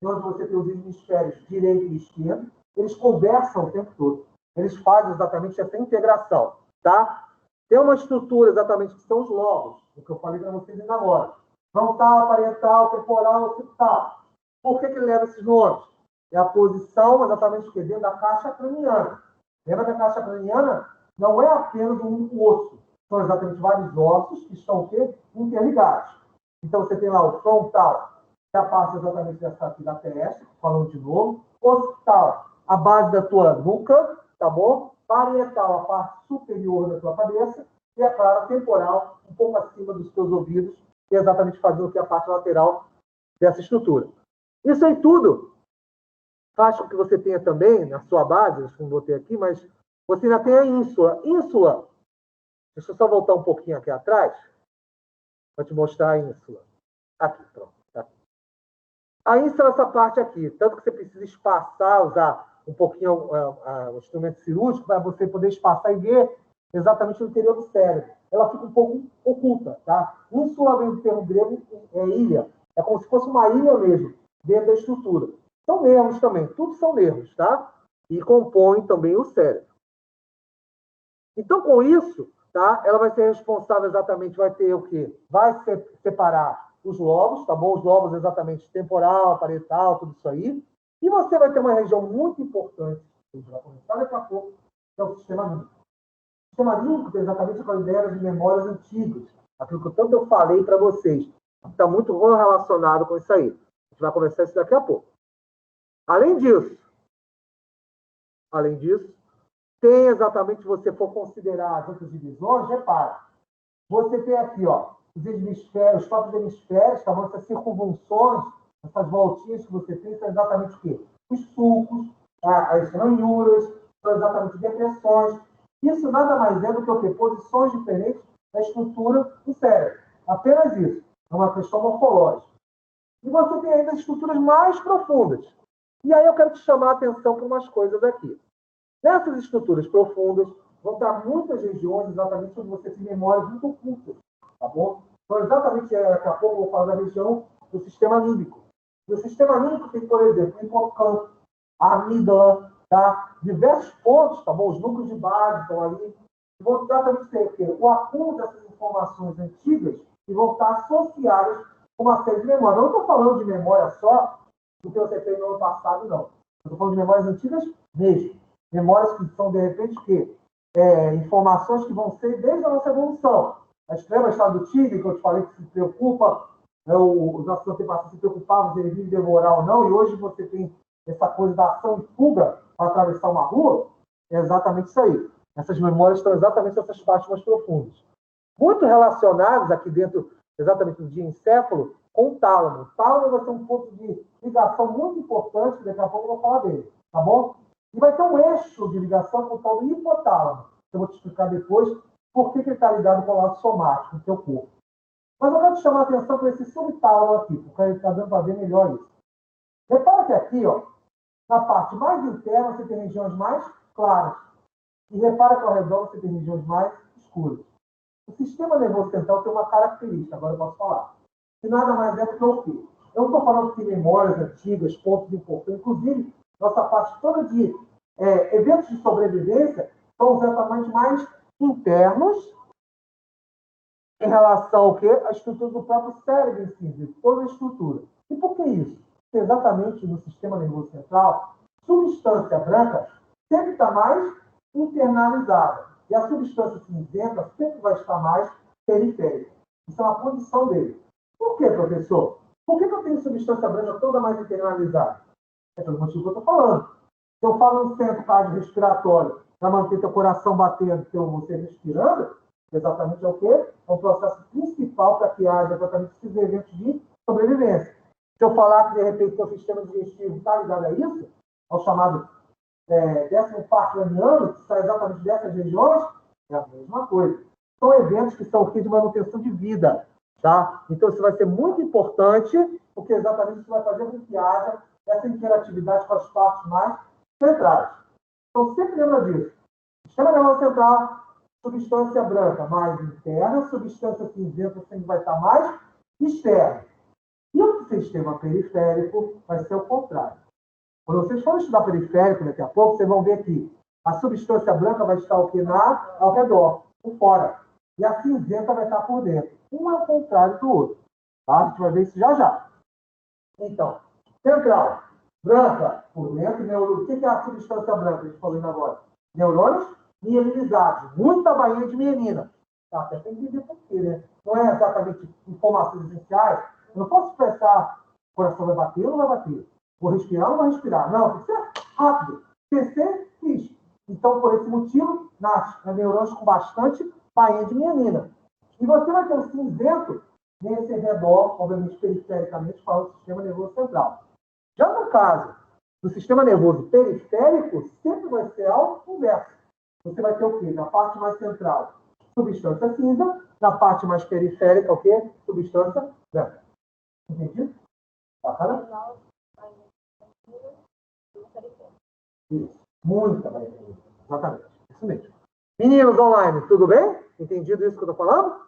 onde você tem os hemisférios direito e esquerdo, eles conversam o tempo todo. Eles fazem exatamente essa integração, tá? Tem uma estrutura exatamente que são os lobos, o que eu falei para vocês ainda agora. Frontal, parietal, temporal, occipital. Por que ele leva esses nomes? É a posição exatamente que dentro da caixa craniana. Lembra que a caixa craniana não é apenas um único osso. São exatamente vários ossos que estão o quê? Interligados. Então, você tem lá o frontal, que é a parte exatamente dessa aqui da testa, falando de novo. Occipital, a base da tua nuca, tá bom? Parietal, a parte superior da tua cabeça. E, é claro, temporal, um pouco acima dos teus ouvidos, que é exatamente fazendo o que a parte lateral dessa estrutura. Isso aí tudo faz com que você tenha também, na sua base, eu não botei aqui, mas você ainda tem a ínsula. Ínsula, deixa eu só voltar um pouquinho aqui atrás, para te mostrar a ínsula. Aqui, pronto. Aqui. A ínsula é essa parte aqui, tanto que você precisa espaçar, usar um pouquinho o instrumento cirúrgico para você poder espaçar e ver exatamente o interior do cérebro. Ela fica um pouco oculta, tá? Ínsula vem do termo grego, é ilha. É como se fosse uma ilha mesmo, dentro da estrutura. São nervos também, tudo são nervos, tá? E compõem também o cérebro. Então, com isso, tá? Ela vai ser responsável exatamente, vai ter o quê? Vai separar os lobos, tá bom? Os lobos exatamente temporal, parietal, tudo isso aí. E você vai ter uma região muito importante, que a gente vai começar daqui a pouco, que é o sistema límbico. O sistema límbico tem exatamente aquela ideia de memórias antigas. Aquilo que tanto eu falei para vocês. Está muito relacionado com isso aí. A gente vai conversar isso daqui a pouco. Além disso, tem exatamente, se você for considerar as outras divisões, repara, você tem aqui, ó, os hemisférios, os próprios hemisférios, tá bom? Essas circunvulsões, essas voltinhas que você tem, são exatamente o quê? Os sulcos, as ranhuras, são exatamente depressões. Isso nada mais é do que o quê? Posições diferentes da estrutura do cérebro. Apenas isso. É uma questão morfológica. E você tem ainda as estruturas mais profundas. E aí eu quero te chamar a atenção para umas coisas aqui. Nessas estruturas profundas, vão estar muitas regiões exatamente onde você tem memórias muito ocultas, tá bom? Então, exatamente, daqui a pouco eu vou falar da região do sistema límbico. E o sistema límbico tem, por exemplo, o hipocampo, a amígdala, tá? Diversos pontos, tá bom? Os núcleos de base estão ali. E vão exatamente ter o acúmulo dessas informações antigas e vão estar associadas com uma série de memórias. Eu não estou falando de memória só do que você fez no ano passado, não. Eu estou falando de memórias antigas mesmo. Memórias que são, de repente, informações que vão ser desde a nossa evolução. A extrema estado do tigre, que eu te falei que se preocupa, os nossos antepassados se preocupavam se ele vir devorar ou não, e hoje você tem essa coisa da ação e fuga para atravessar uma rua, é exatamente isso aí. Essas memórias estão exatamente nessas partes mais profundas. Muito relacionadas aqui dentro, exatamente do diencéfalo, com o tálamo. O tálamo vai ser um ponto de ligação muito importante, que daqui a pouco eu vou falar dele, tá bom? E vai ter um eixo de ligação com o tal do hipotálamo. Eu vou te explicar depois por que ele está ligado com o lado somático do teu corpo. Mas eu quero te chamar a atenção para esse subtálamo aqui, porque ele está dando para ver melhor isso. Repara que aqui, ó, na parte mais interna, você tem regiões mais claras. E repara que ao redor você tem regiões mais escuras. O sistema nervoso central tem uma característica, agora eu posso falar. Que nada mais é do que o quê? Eu não estou falando de memórias antigas, pontos importantes, inclusive, nossa parte toda de eventos de sobrevivência são exatamente mais internos em relação ao quê? A estrutura do próprio cérebro em si, de toda a estrutura. E por que isso? Porque exatamente no sistema nervoso central, substância branca sempre está mais internalizada. E a substância cinzenta sempre vai estar mais periférica. Isso é uma condição dele. Por quê, professor? Por que eu tenho substância branca toda mais internalizada? É pelo motivo que eu estou falando. Se eu falo no centro cardiorrespiratório para manter teu coração batendo, você respirando, exatamente é o quê? É um processo principal para que haja exatamente esses eventos de sobrevivência. Se eu falar que, de repente, seu sistema digestivo está ligado a isso, ao chamado 10º par craniano, que sai exatamente dessas regiões, é a mesma coisa. São eventos que são de manutenção de vida. Tá? Então, isso vai ser muito importante, porque exatamente isso vai fazer com que haja essa interatividade com as partes mais centrais. Então, sempre lembra disso. Sistema nervoso central, substância branca mais interna, substância cinzenta sempre vai estar mais externa. E o sistema periférico vai ser o contrário. Quando vocês forem estudar periférico daqui a pouco, vocês vão ver que a substância branca vai estar o quê? Ao redor. por fora. E a cinzenta vai estar por dentro. Um é o contrário do outro. Tá? A gente vai ver isso já já. Então, central, branca, por dentro, neurônio. O que é a substância branca? A gente falou ainda agora. Neurônios mielinizados. Muita bainha de mielina. Tá, até tem que entender por quê, né? Não é exatamente informações essenciais. Eu não posso pensar, o coração vai bater ou não vai bater? Vou respirar ou não vou respirar? Não, tem que ser rápido. PC, fiz. Então, por esse motivo, nasce neurônios com bastante bainha de mielina. E você vai ter um cinzento nesse redor, obviamente perifericamente, para o sistema nervoso central. Já no caso do sistema nervoso periférico, sempre vai ser algo inverso. Você vai ter o quê? Na parte mais central, substância cinza. Na parte mais periférica, o quê? Substância branca. Entendido? Bacana? Isso. Muita bainha de mielina. Exatamente. Isso mesmo. Meninos online, tudo bem? Entendido isso que eu estou falando?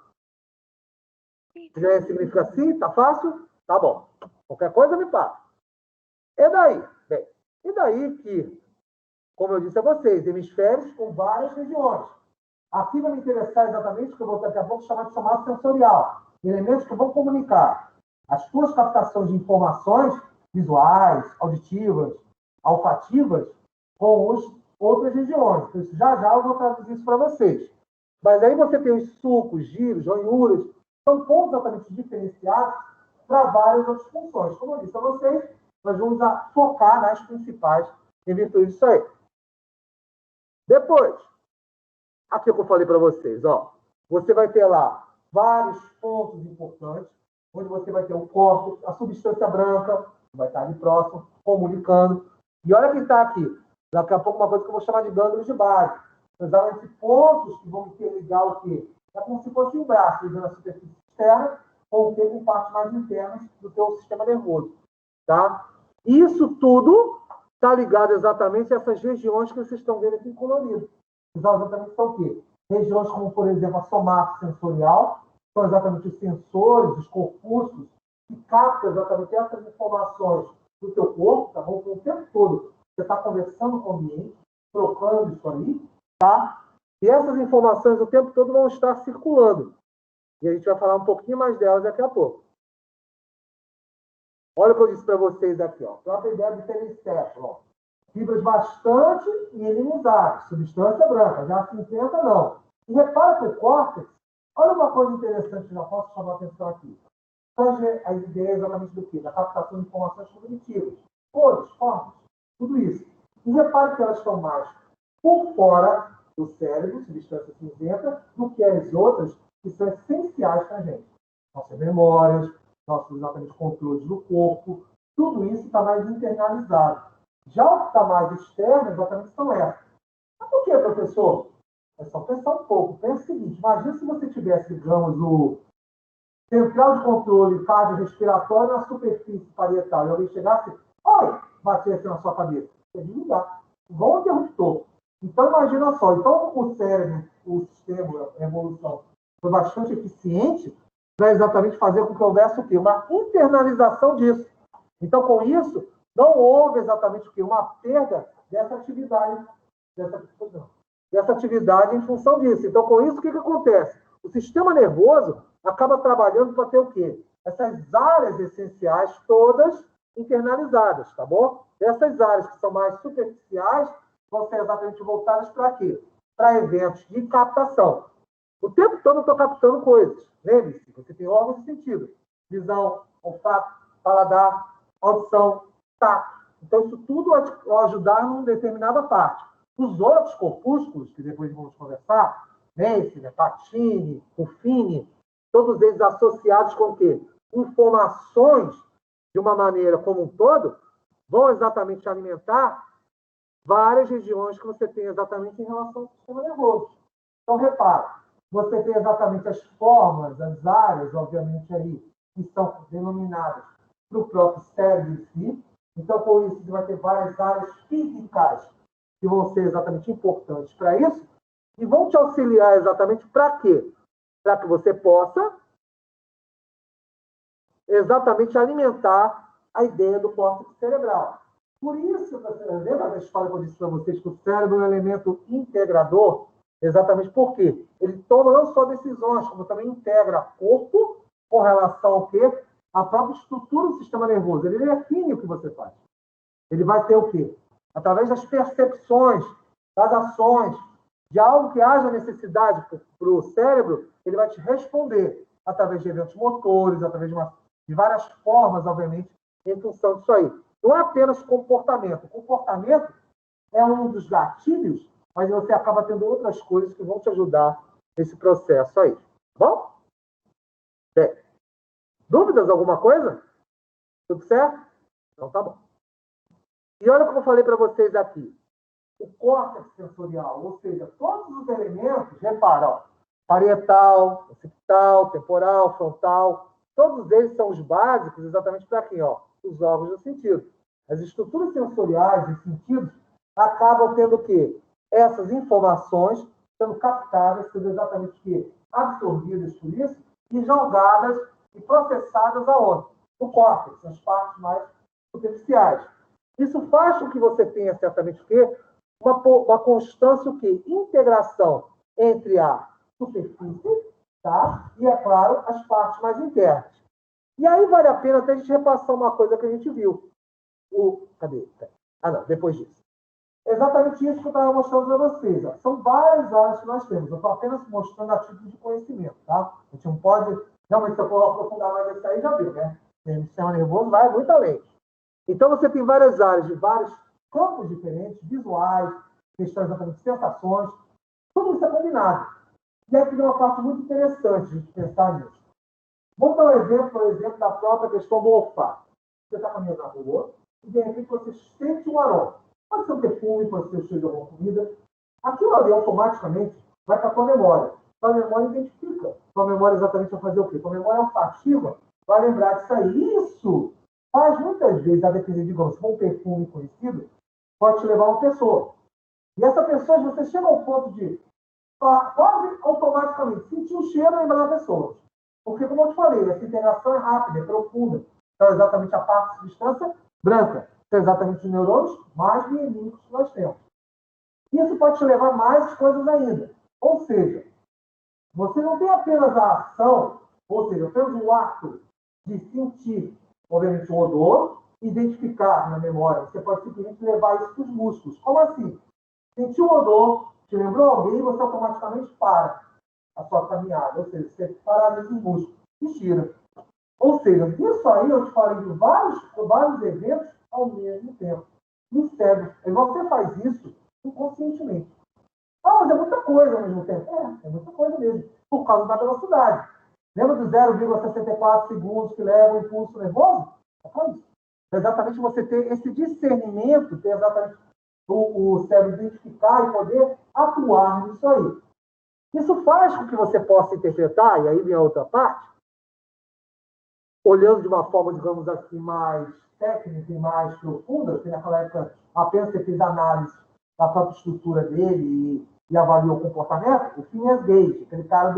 Já significa sim? Tá fácil? Tá bom. Qualquer coisa me passa. E daí? Bem, e daí que, como eu disse a vocês, hemisférios com várias regiões. Aqui vai me interessar exatamente o que eu vou daqui a pouco chamar de somato sensorial. Elementos que vão comunicar as suas captações de informações visuais, auditivas, olfativas, com as outras regiões. Então, já já eu vou traduzir isso para vocês. Mas aí você tem os sulcos, giros, ranhuras, são pontos exatamente diferenciados para várias outras funções. Como eu disse a vocês, nós vamos focar nas principais em virtude disso aí. Depois, aqui que eu falei para vocês, ó, você vai ter lá vários pontos importantes, onde você vai ter o córtex, a substância branca, que vai estar ali próximo, comunicando. E olha quem está aqui. Daqui a pouco uma coisa que eu vou chamar de gânglios de base. Exatamente pontos que vão interligar o quê? É como se fosse um braço ligando a superfície externa com o quê? Com partes mais internas do teu sistema nervoso. Tá? Isso tudo está ligado exatamente a essas regiões que vocês estão vendo aqui em colorido. Exatamente são o quê? Regiões como, por exemplo, a somato sensorial, são exatamente os sensores, os corpúsculos, que captam exatamente essas informações do teu corpo, tá bom? O tempo todo você está conversando com o ambiente, trocando isso aí, tá? E essas informações o tempo todo vão estar circulando. E a gente vai falar um pouquinho mais delas daqui a pouco. Olha o que eu disse para vocês aqui, ó. A própria ideia de telencéfalo, ó. Fibras bastante mielinizadas, substância branca, já cinzenta não. E repara que o córtex, olha uma coisa interessante que já posso chamar a atenção aqui. São as ideias exatamente do quê? Da captação de informações cognitivas. Cores, formas, tudo isso. E repare que elas estão mais por fora do cérebro, substância cinzenta, do que as outras que são essenciais para a gente. Nossas memórias, nossos exatamente controles do corpo, tudo isso está mais internalizado. Já o que está mais externo, exatamente são essas. Mas por que, professor? É só pensar um pouco. Pensa o seguinte, imagina se você tivesse, digamos, o central de controle cardiorrespiratório na superfície parietal e alguém chegasse, oi, batesse na sua cabeça. Você ia desligar. Igual um interruptor. Então, imagina só. Então, o cérebro, o sistema, a evolução, foi bastante eficiente para exatamente fazer com que houvesse o quê? Uma internalização disso. Então, com isso, não houve exatamente o quê? Uma perda dessa atividade, dessa atividade em função disso. Então, com isso, o que acontece? O sistema nervoso acaba trabalhando para ter o quê? Essas áreas essenciais todas internalizadas, tá bom? Essas áreas que são mais superficiais vão ser exatamente voltadas para quê? Para eventos de captação. O tempo todo eu estou captando coisas. Lembre-se, você tem órgãos de sentido. Visão, olfato, paladar, audição, tato. Então, isso tudo vai ajudar numa determinada parte. Os outros corpúsculos, que depois vamos conversar, Mense, Patini, Ruffini, todos eles associados com o quê? Informações, de uma maneira como um todo, vão exatamente alimentar várias regiões que você tem exatamente em relação ao sistema nervoso. Então, repara, você tem exatamente as formas, as áreas, obviamente, aí, que são denominadas para o próprio cérebro em si. Então, com isso, você vai ter várias áreas físicas que vão ser exatamente importantes para isso e vão te auxiliar exatamente para quê? Para que você possa exatamente alimentar a ideia do córtex cerebral. Por isso, lembra da história que eu disse para vocês que o cérebro é um elemento integrador? Exatamente porque ele toma não só decisões, como também integra corpo com relação ao quê? A própria estrutura do sistema nervoso. Ele define o que você faz. Ele vai ter o quê? Através das percepções, das ações, de algo que haja necessidade para o cérebro, ele vai te responder através de eventos motores, através de várias formas, obviamente, em função disso aí. Não é apenas comportamento. O comportamento é um dos gatilhos, mas você acaba tendo outras coisas que vão te ajudar nesse processo aí. Tá bom? Bem, dúvidas? Alguma coisa? Tudo certo? Então tá bom. E olha como eu falei para vocês aqui. O córtex sensorial, ou seja, todos os elementos, repara, ó, parietal, occipital, temporal, frontal, todos eles são os básicos exatamente para quem? Ó, os órgãos do sentido. As estruturas sensoriais e sentidos acabam tendo o quê? Essas informações sendo captadas, sendo exatamente o quê? Absorvidas por isso e jogadas e processadas aonde? No córtex, nas partes mais superficiais. Isso faz com que você tenha certamente o quê? Uma constância, o quê? Integração entre a superfície, tá? E, é claro, as partes mais internas. E aí vale a pena até a gente repassar uma coisa que a gente viu. Cadê? Ah, não, depois disso. Exatamente isso que eu estava mostrando para vocês. Ó. São várias áreas que nós temos. Eu estou apenas mostrando a título de conhecimento, tá? A gente não pode... Realmente, se eu for aprofundar mais isso aí, já viu, né? O sistema nervoso vai muito além. Então, você tem várias áreas de vários campos diferentes, visuais, questões exatamente de sensações. Tudo isso é combinado. E aqui tem uma parte muito interessante de pensar nisso. Vamos dar um exemplo, por exemplo, da própria questão do olfato. Você está caminhando na rua e, de repente, você sente um aroma. Pode ser um perfume, pode ser o cheiro de alguma comida. Aquilo ali, automaticamente, vai para a tua memória. Tua memória identifica. Tua memória exatamente vai fazer o quê? Tua memória olfativa vai lembrar disso aí. Isso faz, muitas vezes, a depender de, digamos, se for um perfume conhecido, pode te levar a uma pessoa. E essa pessoa, você chega ao ponto de quase automaticamente sentir o cheiro e lembrar da pessoa. Porque, como eu te falei, essa interação é rápida, é profunda. Então, exatamente a parte de substância branca. São exatamente os neurônios mais mielínicos que nós temos. Isso pode te levar a mais coisas ainda. Ou seja, você não tem apenas a ação, ou seja, apenas o ato de sentir, obviamente, o odor, identificar na memória. Você pode simplesmente levar isso para os músculos. Como assim? Sentiu o odor, te lembrou alguém, você automaticamente para a sua caminhada. Ou seja, você paralisa o músculo e tira. Ou seja, isso aí eu te falei de vários eventos ao mesmo tempo. No cérebro. E você faz isso inconscientemente. Ah, mas é muita coisa ao mesmo tempo. É muita coisa mesmo. Por causa da velocidade. Lembra dos 0,64 segundos que leva o impulso nervoso? É só isso. É exatamente você ter esse discernimento, ter exatamente o cérebro identificar e poder atuar nisso aí. Isso faz com que você possa interpretar, e aí vem a outra parte, olhando de uma forma, digamos assim, mais técnica e mais profunda, que naquela época apenas você fez análise da própria estrutura dele e avaliou o comportamento, o Phineas Gage, aquele cara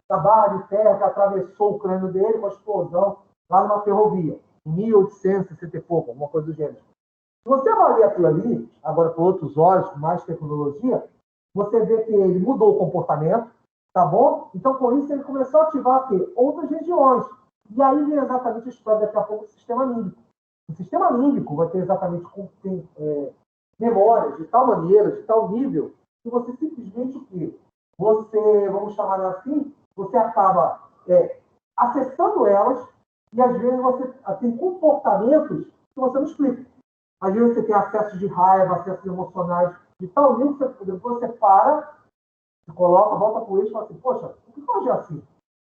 da barra de ferro que atravessou o crânio dele com a explosão lá numa ferrovia, em 1860 e pouco, alguma coisa do gênero. Se você avalia aquilo ali, agora com outros olhos, com mais tecnologia, você vê que ele mudou o comportamento, tá bom? Então, com isso, ele começou a ativar aqui, outras regiões. E aí vem exatamente a história daqui a pouco do sistema límbico. O sistema límbico vai ter exatamente memórias de tal maneira, de tal nível, que você simplesmente o quê? Você, vamos chamar assim, você acaba acessando elas e às vezes você tem comportamentos que você não explica. Às vezes você tem acessos de raiva, acessos emocionais de tal nível que você para, se coloca, volta para o eixo e fala assim, poxa, por que eu agi assim?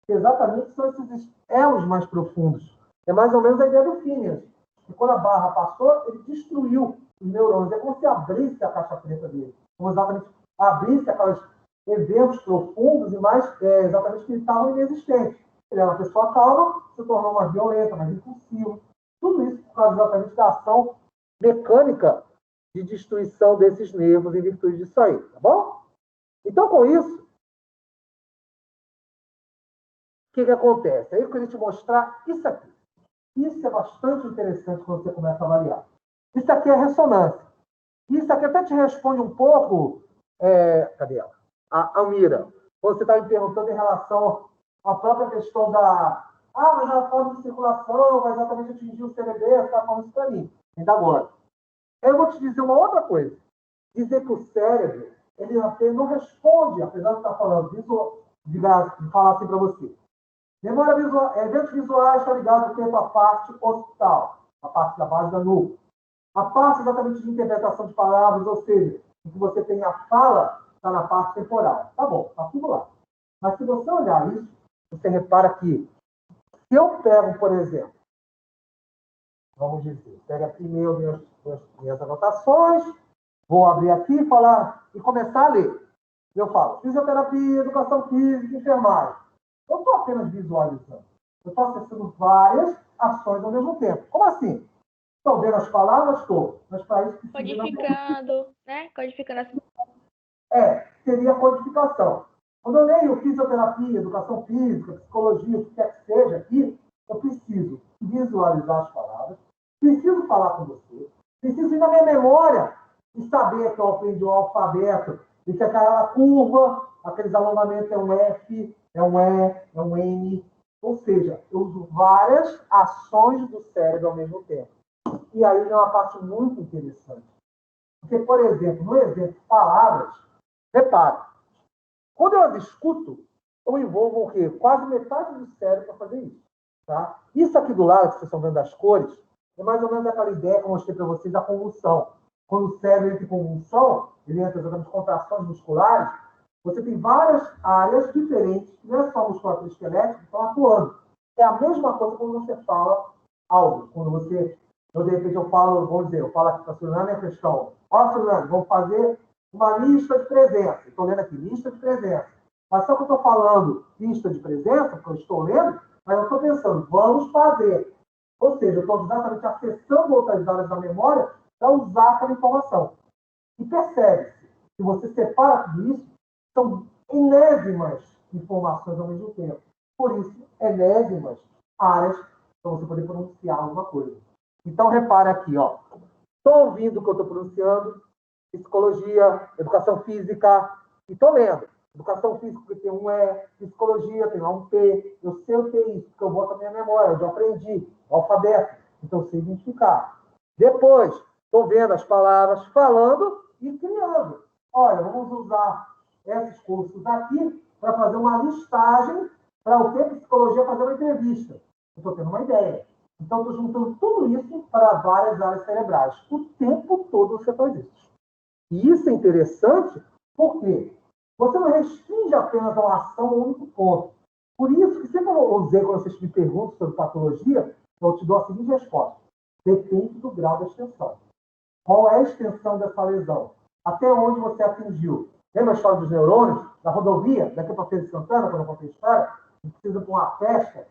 Exatamente são esses elos mais profundos. É mais ou menos a ideia do Phineas. E quando a barra passou, ele destruiu os neurônios. É como se abrisse a caixa preta dele. Como exatamente abrisse aqueles eventos profundos e mais exatamente que estavam inexistentes. Ele era uma pessoa calma, se tornou mais violenta, mais impulsiva. Tudo isso por causa exatamente da ação mecânica de destruição desses nervos em virtude disso aí. Tá bom? Então, com isso, o que acontece? Aí eu queria te mostrar isso aqui. Isso é bastante interessante quando você começa a avaliar. Isso aqui é ressonância. Isso aqui até te responde um pouco... cadê ela? Almira, você está me perguntando em relação à própria questão da... mas a forma de circulação vai exatamente atingir o cerebelo, está falando isso para mim. Ainda agora. Eu vou te dizer uma outra coisa. Dizer que o cérebro, ele apenas não responde, apesar de estar falando, de falar assim para você. Memória visual, eventos visuais está ligado com a parte occipital, a parte da base da nuca. A parte exatamente de interpretação de palavras, ou seja, em que você tem a fala, está na parte temporal. Tá bom, está tudo lá. Mas se você olhar isso, você repara que, se eu pego, por exemplo, vamos dizer, pego aqui minhas anotações, vou abrir aqui e começar a ler. Eu falo fisioterapia, educação física, enfermagem. Eu estou apenas visualizando. Eu estou acessando várias ações ao mesmo tempo. Como assim? Estou vendo as palavras? Estou. Mas para isso... Codificando, né? Codificando seria a codificação. Quando eu leio fisioterapia, educação física, psicologia, o que quer que seja aqui, eu preciso visualizar as palavras, preciso falar com você, preciso ir na minha memória e saber que eu aprendi o alfabeto e que aquela curva, aqueles alongamentos é um F, é um E, é um N. Ou seja, eu uso várias ações do cérebro ao mesmo tempo. E aí é uma parte muito interessante. Porque, por exemplo, no exemplo palavras, repare, quando eu as escuto, eu envolvo o quê? Quase metade do cérebro para fazer isso. Tá? Isso aqui do lado, que vocês estão vendo das cores, é mais ou menos aquela ideia que eu mostrei para vocês da convulsão. Quando o cérebro entra em convulsão, ele entra exatamente em contrações musculares, você tem várias áreas diferentes, que não é só musculatura esquelética, que estão atuando. É a mesma coisa quando você fala algo. Quando você, de repente, eu falo aqui para a Suriname a questão, Suriname, vamos fazer uma lista de presença. Estou lendo aqui, lista de presença. Mas só que eu estou falando lista de presença, porque eu estou lendo, mas eu estou pensando, vamos fazer. Ou seja, eu estou exatamente acessando outras áreas da memória para usar aquela informação. E percebe-se, se você separa tudo isso, são enésimas informações ao mesmo tempo. Por isso, enésimas áreas para você poder pronunciar alguma coisa. Então, repare aqui, estou ouvindo o que eu estou pronunciando, psicologia, educação física, e estou lendo. Educação física tem um E, psicologia tem lá um P, eu sei o que é isso, porque eu boto a minha memória, eu já aprendi, alfabeto, então eu sei identificar. Depois, estou vendo as palavras, falando e criando. Olha, vamos usar esses cursos aqui para fazer uma listagem para o que psicologia fazer uma entrevista. Eu estou tendo uma ideia. Então, estou juntando tudo isso para várias áreas cerebrais. O tempo todo você faz isso. E isso é interessante porque você não restringe apenas a uma ação a um único ponto. Por isso que sempre eu usei, quando vocês me perguntam sobre patologia, eu te dou a seguinte resposta. Depende do grau da extensão. Qual é a extensão dessa lesão? Até onde você atingiu? Lembra a história dos neurônios? Da rodovia, daqui para Feira de Santana, quando eu contei a história? A gente precisa de uma festa.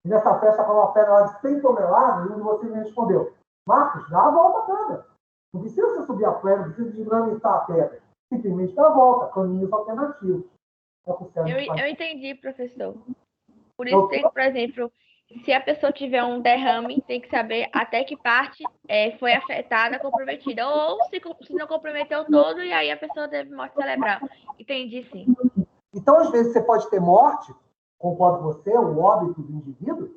E nessa festa, com uma pedra lá de 100 toneladas, e um de vocês me respondeu, Marcos, dá a volta à pedra. Não precisa você subir a pedra, não precisa dinamitar a pedra. Simplesmente dá a volta, caminhos alternativos. Eu entendi, professor. Por isso tem, por exemplo, se a pessoa tiver um derrame, tem que saber até que parte foi afetada, comprometida. Ou se não comprometeu todo, e aí a pessoa teve morte cerebral. Entendi, sim. Então, às vezes, você pode ter morte, concordo com você, o óbito do indivíduo.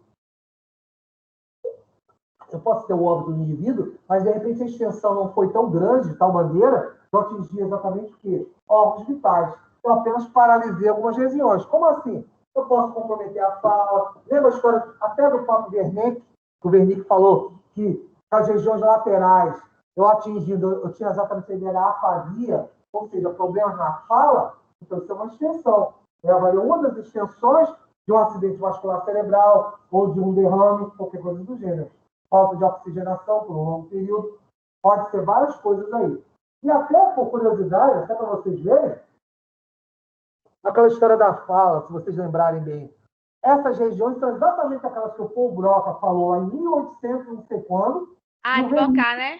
Eu posso ter o óbito do indivíduo, mas, de repente, a extensão não foi tão grande, de tal maneira, que eu atingi exatamente o quê? Órgãos vitais. Eu apenas paralisei algumas regiões. Como assim? Eu posso comprometer a fala. Lembra a história até do próprio Wernicke, que o Wernicke falou que as regiões laterais eu tinha exatamente a ideia da afasia, ou seja, problemas na fala, então isso é uma extensão. Uma das extensões de um acidente vascular cerebral ou de um derrame, qualquer coisa do gênero. Falta de oxigenação por um longo período, pode ser várias coisas aí. E até por curiosidade, até para vocês verem, aquela história da fala, se vocês lembrarem bem, essas regiões são exatamente aquelas que o Paul Broca falou lá em 1800, não sei quando. De Broca, né?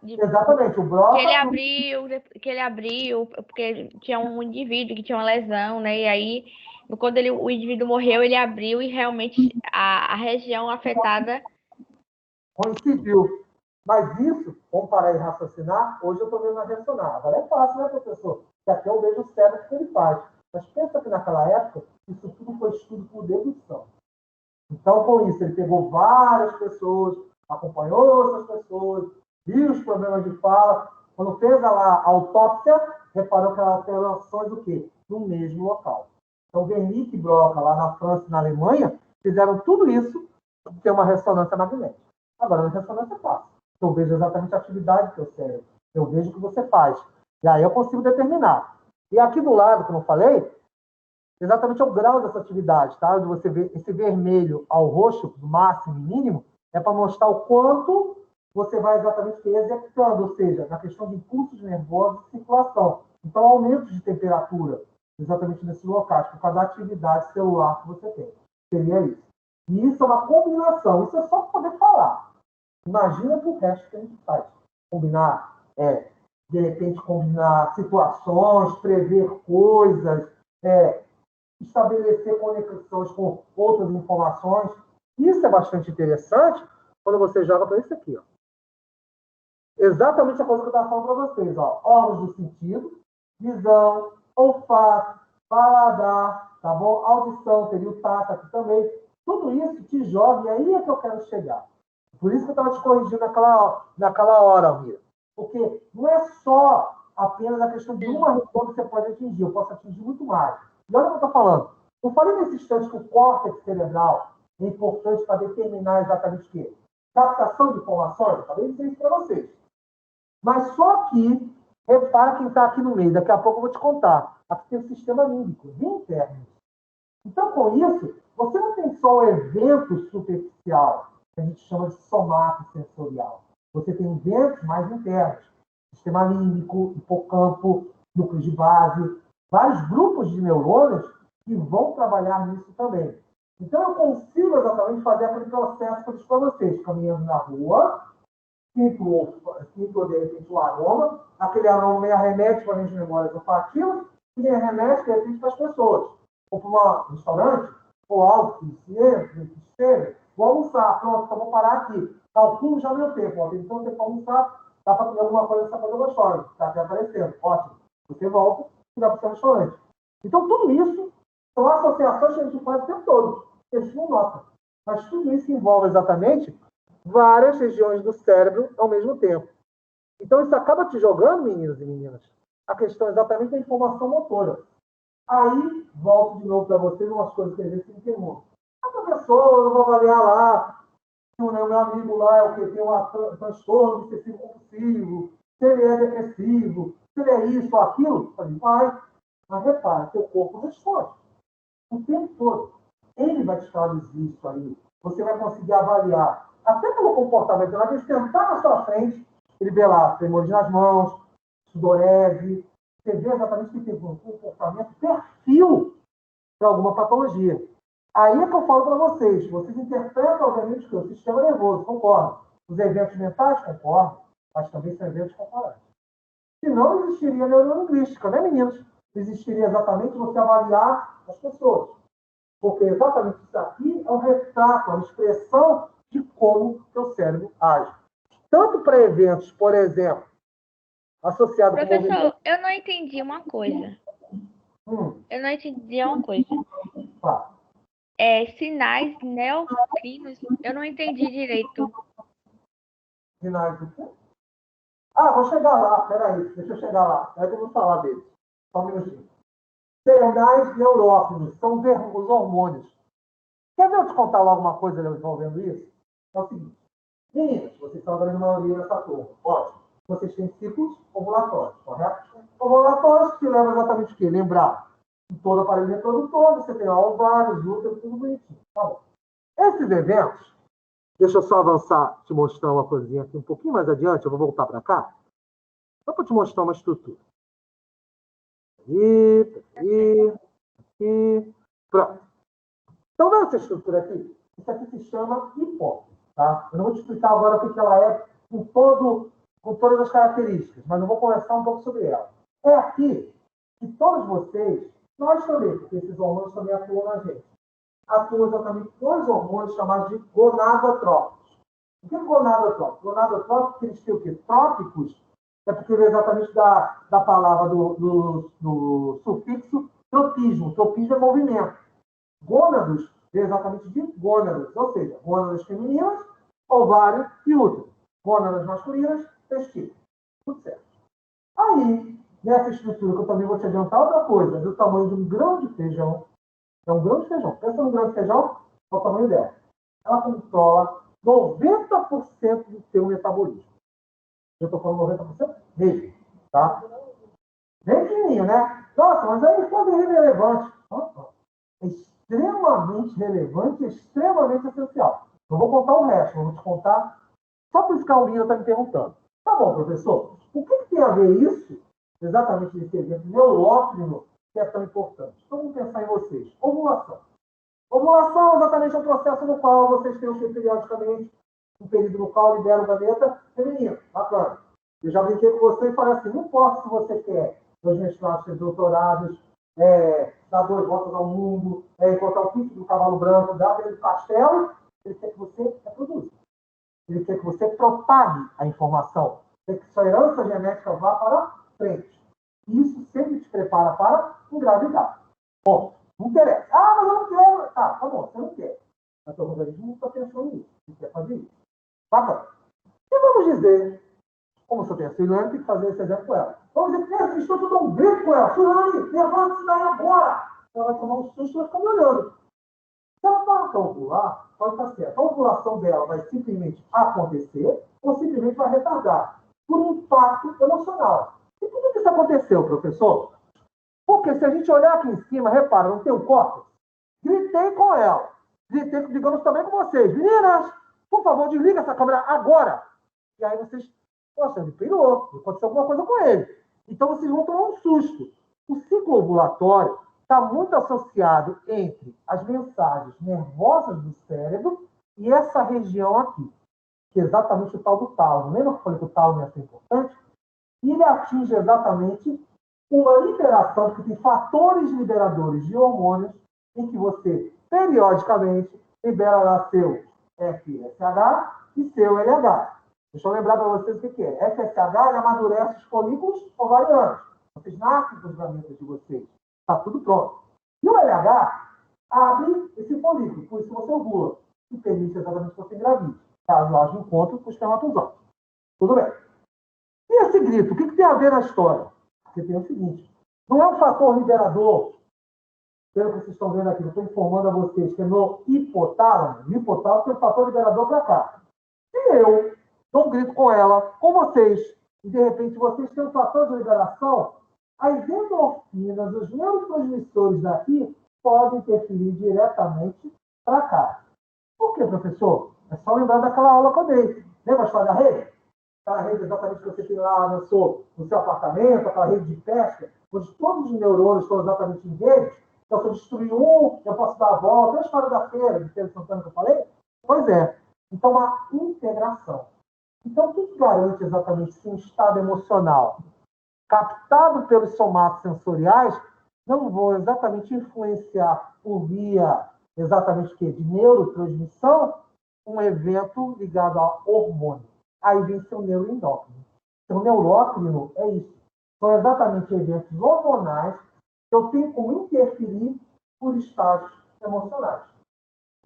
Exatamente, o Broca... Que ele abriu, porque tinha um indivíduo que tinha uma lesão, né? E aí, quando o indivíduo morreu, ele abriu e realmente a região afetada... coincidiu. Mas isso, vamos parar e raciocinar, hoje eu estou vendo a ressonar. Agora é fácil, né, professor? que até eu vejo o cérebro que ele faz. Mas pensa que naquela época, isso tudo foi estudo por dedução. Então, com isso, ele pegou várias pessoas, acompanhou essas pessoas, viu os problemas de fala. Quando fez a autópsia, reparou que eram alterações do quê? No mesmo local. Então, Wernicke e Broca, lá na França e na Alemanha, fizeram tudo isso de ter uma ressonância magnética. Agora, na ressonância é fácil. Eu vejo exatamente a atividade do seu cérebro. Eu vejo o que você faz. E aí eu consigo determinar. E aqui do lado, como eu falei, exatamente é o grau dessa atividade, tá? De você ver esse vermelho ao roxo, do máximo e mínimo, é para mostrar o quanto você vai exatamente executando, ou seja, na questão de impulsos nervosos e circulação. Então, aumento de temperatura, exatamente nesses locais, por causa da atividade celular que você tem. Seria isso. E isso é uma combinação, isso é só poder falar. Imagina o resto que a gente faz. Combinar, de repente, combinar situações, prever coisas, estabelecer conexões com outras informações. Isso é bastante interessante quando você joga para isso aqui. Ó. Exatamente a coisa que eu estava falando para vocês. Ó. Órgãos do sentido, visão, olfato, paladar, tá bom? Audição, teria o tato aqui também. Tudo isso te joga, e aí é que eu quero chegar. Por isso que eu estava te corrigindo naquela hora, Almira. Porque não é só apenas a questão de uma região que você pode atingir. Eu posso atingir muito mais. E olha o que eu estou falando. Eu falei nesse instante que o córtex cerebral é importante para determinar exatamente o quê? Captação de informações. Eu falei isso para vocês. Mas só que, repara quem está aqui no meio. Daqui a pouco eu vou te contar. Aqui tem o sistema límbico, bem interno. Então, com isso, você não tem só o evento superficial, que a gente chama de somato sensorial. Você tem eventos mais internos. Sistema límbico, hipocampo, núcleos de base, vários grupos de neurônios que vão trabalhar nisso também. Então, eu consigo exatamente fazer aquele processo que eu disse para vocês, caminhando na rua, sinto de repente o aroma, aquele aroma me arremete para as minhas memórias olfativas e me arremete, de repente, para as pessoas. Ou para um restaurante, ou algo que esteja, vou almoçar, pronto, então vou parar aqui. Calculo já o meu tempo, ó, então tem que almoçar, dá para comer alguma coisa dessa coisa gostosa, está até aparecendo, ótimo. Você volta e vai para o seu restaurante. Então, tudo isso são associações que a gente faz o tempo todo. A gente não nota. Mas tudo isso envolve exatamente várias regiões do cérebro ao mesmo tempo. Então, isso acaba te jogando, meninos e meninas, a questão exatamente da informação motora. Aí, volto de novo para vocês umas coisas que a gente tem muito. A professora, eu vou avaliar lá, se o meu amigo lá é o que tem um transtorno obsessivo compulsivo, se ele é depressivo, se ele é isso ou aquilo, vai. Mas repara, seu corpo responde. O tempo todo. Ele vai te traduzir isso aí. Você vai conseguir avaliar. Até pelo comportamento. Ele vai sentar na sua frente, ele vê lá, tremores nas mãos, sudorese. Você vê exatamente que tem um comportamento, perfil de alguma patologia. Aí é que eu falo para vocês. Vocês interpretam, obviamente, que o sistema nervoso, concordo. Os eventos mentais, concordo. Mas também são eventos comparáveis. Senão não existiria neurolinguística, né, meninos? Existiria exatamente você avaliar as pessoas. Porque exatamente isso aqui é um retrato, uma expressão de como o seu cérebro age. Tanto para eventos, por exemplo, associado com... Professor, eu não entendi uma coisa. Eu não entendi uma coisa. Sinais neocrinos, eu não entendi direito. Sinais do quê? Vou chegar lá, peraí, deixa eu chegar lá. É que eu vou falar deles. Só um minutinho. Sinais neurófilos, são os hormônios. Quer ver eu te contar logo uma coisa envolvendo isso? É o seguinte. Meninas, vocês estão dando maioria nessa turma. Ótimo. Vocês têm ciclos ovulatórios, correto? Ovulatórios que levam exatamente o quê? Lembrar que todo aparelho reprodutor, você tem ovários, úteros, tudo bonitinho. Tá bom. Esses eventos, deixa eu só avançar, te mostrar uma coisinha aqui um pouquinho mais adiante, eu vou voltar para cá, só para te mostrar uma estrutura. Aqui, pronto. Então, nessa estrutura aqui, isso aqui se chama hipófise, tá? Eu não vou te explicar agora o que ela é com todas as características, mas eu vou conversar um pouco sobre ela. É aqui que todos vocês, nós também, porque esses hormônios também atuam na gente, atuam exatamente dois hormônios chamados de gonadotrópicos. O que é gonadotrópico? Gonadotrópico, eles têm o quê? Trópicos é porque vem exatamente da palavra do sufixo tropismo. Tropismo é movimento. Gônados vem exatamente de gônados, ou seja, gônadas femininas, ovário e útero. Gônadas masculinas, testículo. Tudo certo. Aí, nessa estrutura, que eu também vou te adiantar outra coisa, do tamanho de um grão de feijão. É um grão de feijão. Pensa num grão de feijão, qual o tamanho dela? Ela controla 90% do seu metabolismo. Eu estou falando 90% mesmo, tá? Bem pequenininho, né? Nossa, mas aí foi irrelevante. É extremamente relevante, extremamente essencial. Não vou contar o resto, vou te contar só por isso que a Aurina está me perguntando. Tá bom, professor, o que tem a ver isso, exatamente nesse evento neurócrino, que é tão importante? Então, vamos pensar em vocês. Ovulação. Ovulação exatamente é um processo no qual vocês preenchem periodicamente um período no qual libera o gameta feminino. Bacana. Eu já brinquei com você e falei assim, não importa se você quer 2 mestrados, 3 doutorados, dar 2 voltas ao mundo, encontrar o príncipe do cavalo branco, dar para ele do castelo, ele quer que você reproduza. Ele quer que você propague a informação. Quer que sua herança genética vá para frente. Isso sempre te prepara para engravidar. Bom, não interessa. Ah, mas eu não quero. Tá bom, você não quer. Mas o organismo não está pensando nisso. Ele quer fazer isso. Bacana. E vamos dizer, como você tem a Suilane, tem que fazer esse exemplo com ela. Vamos dizer que estou tudo um grito com ela. Suilane, levanta-se daí agora. Ela vai tomar um susto e vai ficar me olhando. Se ela para ovular, pode estar certo. A ovulação dela vai simplesmente acontecer ou simplesmente vai retardar por um impacto emocional. E por que isso aconteceu, professor? Porque se a gente olhar aqui em cima, repara, não tem um córtex? Gritei com ela. Gritei, digamos, também com vocês. Meninas, por favor, desliga essa câmera agora. E aí vocês, poxa, ele pirou. Aconteceu alguma coisa com ele. Então vocês vão tomar um susto. O ciclo ovulatório está muito associado entre as mensagens nervosas do cérebro e essa região aqui, que é exatamente o tal do tálamo. Lembra que eu falei que o tálamo é assim importante? E ele atinge exatamente uma liberação, porque tem fatores liberadores de hormônios em que você, periodicamente, libera lá seu FSH e seu LH. Deixa eu lembrar para vocês o que é. FSH, ele amadurece os folículos ovarianos. Vocês nascem com os gametas de vocês. Está tudo pronto. E o LH abre esse folículo, por isso você ovula. E permite exatamente que você engravide. Caso haja encontro com os espermatozoides. Tudo bem. E esse grito, o que tem a ver na história? Porque tem o seguinte, não é um fator liberador, pelo que vocês estão vendo aqui, eu estou informando a vocês que é no hipotálamo. O hipotálamo tem um fator liberador para cá. Se eu dou um grito com ela, com vocês, e de repente vocês têm um fator de liberação, as endorfinas, os neurotransmissores daqui, podem interferir diretamente para cá. Por quê, professor? É só lembrar daquela aula que eu dei. Lembra a história da rede? Aquela rede exatamente que você tem lá no seu apartamento, aquela rede de pesca, onde todos os neurônios estão exatamente em redes. Então, se eu destruir um, eu posso dar a volta. É a história da feira de Pedro Santana que eu falei? Pois é. Então, uma integração. Então, o que garante exatamente se um estado emocional captado pelos somatos sensoriais não vou exatamente influenciar por via exatamente o quê? De neurotransmissão, um evento ligado a hormônio. Aí vem seu neuroendócrino. Então, neurócrino é isso. São exatamente eventos hormonais que eu tenho como interferir por estados emocionais.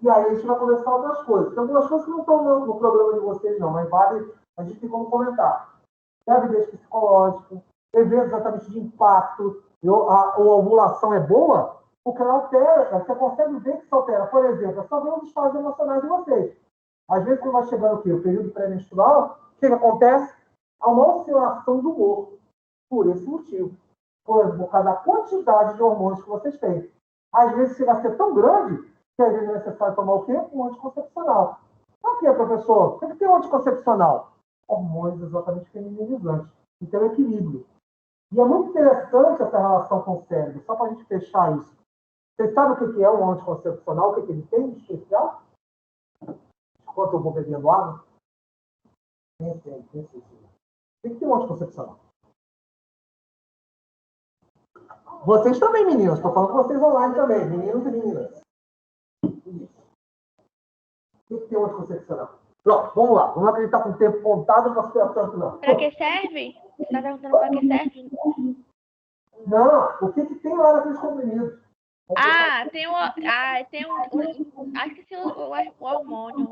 E aí a gente vai conversar outras coisas. Tem algumas coisas que não estão no programa de vocês, não, mas vale, a gente tem como comentar. Gravidez psicológica, eventos exatamente de impacto. A ovulação é boa porque ela altera, você consegue ver que se altera. Por exemplo, é só ver os estados emocionais de vocês. Às vezes, quando vai chegando o quê? O período pré-menstrual, o que acontece? Há uma oscilação do humor. Por esse motivo. Por causa da quantidade de hormônios que vocês têm. Às vezes, chega a ser tão grande que às vezes é necessário tomar o quê? Um anticoncepcional. Por quê, professor? O que tem um anticoncepcional? Hormônios exatamente feminilizantes. Então, equilíbrio. E é muito interessante essa relação com o cérebro, só para a gente fechar isso. Vocês sabem o que é um anticoncepcional? O que ele tem de especial? Enquanto eu vou bebendo água? Nem sei. O que tem um anticoncepcional? Vocês também, meninos. Estou falando com vocês online também. Meninos e meninas. Isso. O que tem um anticoncepcional? Pronto, vamos lá. Vamos lá que a gente está com o tempo contado, não posso ter tanto, não. Para que serve? Você está perguntando para que serve? Não, o que tem lá naqueles comprimidos? Acho que o hormônio.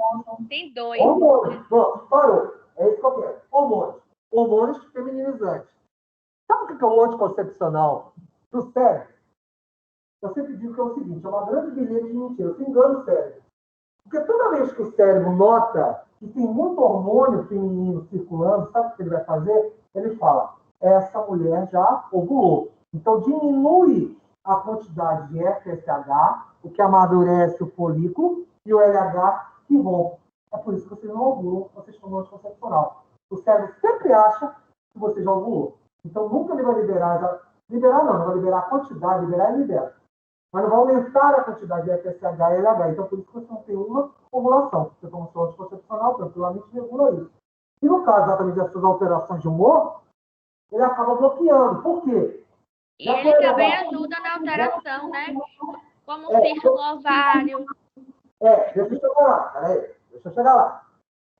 Tem 2. Hormônios. Pronto, parou. É isso que eu quero. Hormônios. Hormônios feminilizantes. Sabe o que é o anticoncepcional do cérebro? Eu sempre digo que é o seguinte, é uma grande beleza de mentira. Você engana o cérebro. Porque toda vez que o cérebro nota que tem muito hormônio feminino circulando, sabe o que ele vai fazer? Ele fala, essa mulher já ovulou. Então, diminui a quantidade de FSH, o que amadurece o folículo, e o LH que rompe. É por isso que vocês não ovulam, vocês tomam anticoncepcional. O cérebro sempre acha que você já ovulou. Então, nunca ele vai liberar, não vai liberar a quantidade, liberar e libera. Mas não vai aumentar a quantidade de FSH e LH. Então, por isso que você não tem uma ovulação. Você toma seu anticoncepcional, tranquilamente regula isso. E no caso exatamente dessas alterações de humor, ele acaba bloqueando. Por quê? E ele também ajuda na alteração, né? Como um cisto no ovário. Deixa eu chegar lá. Peraí, deixa eu chegar lá.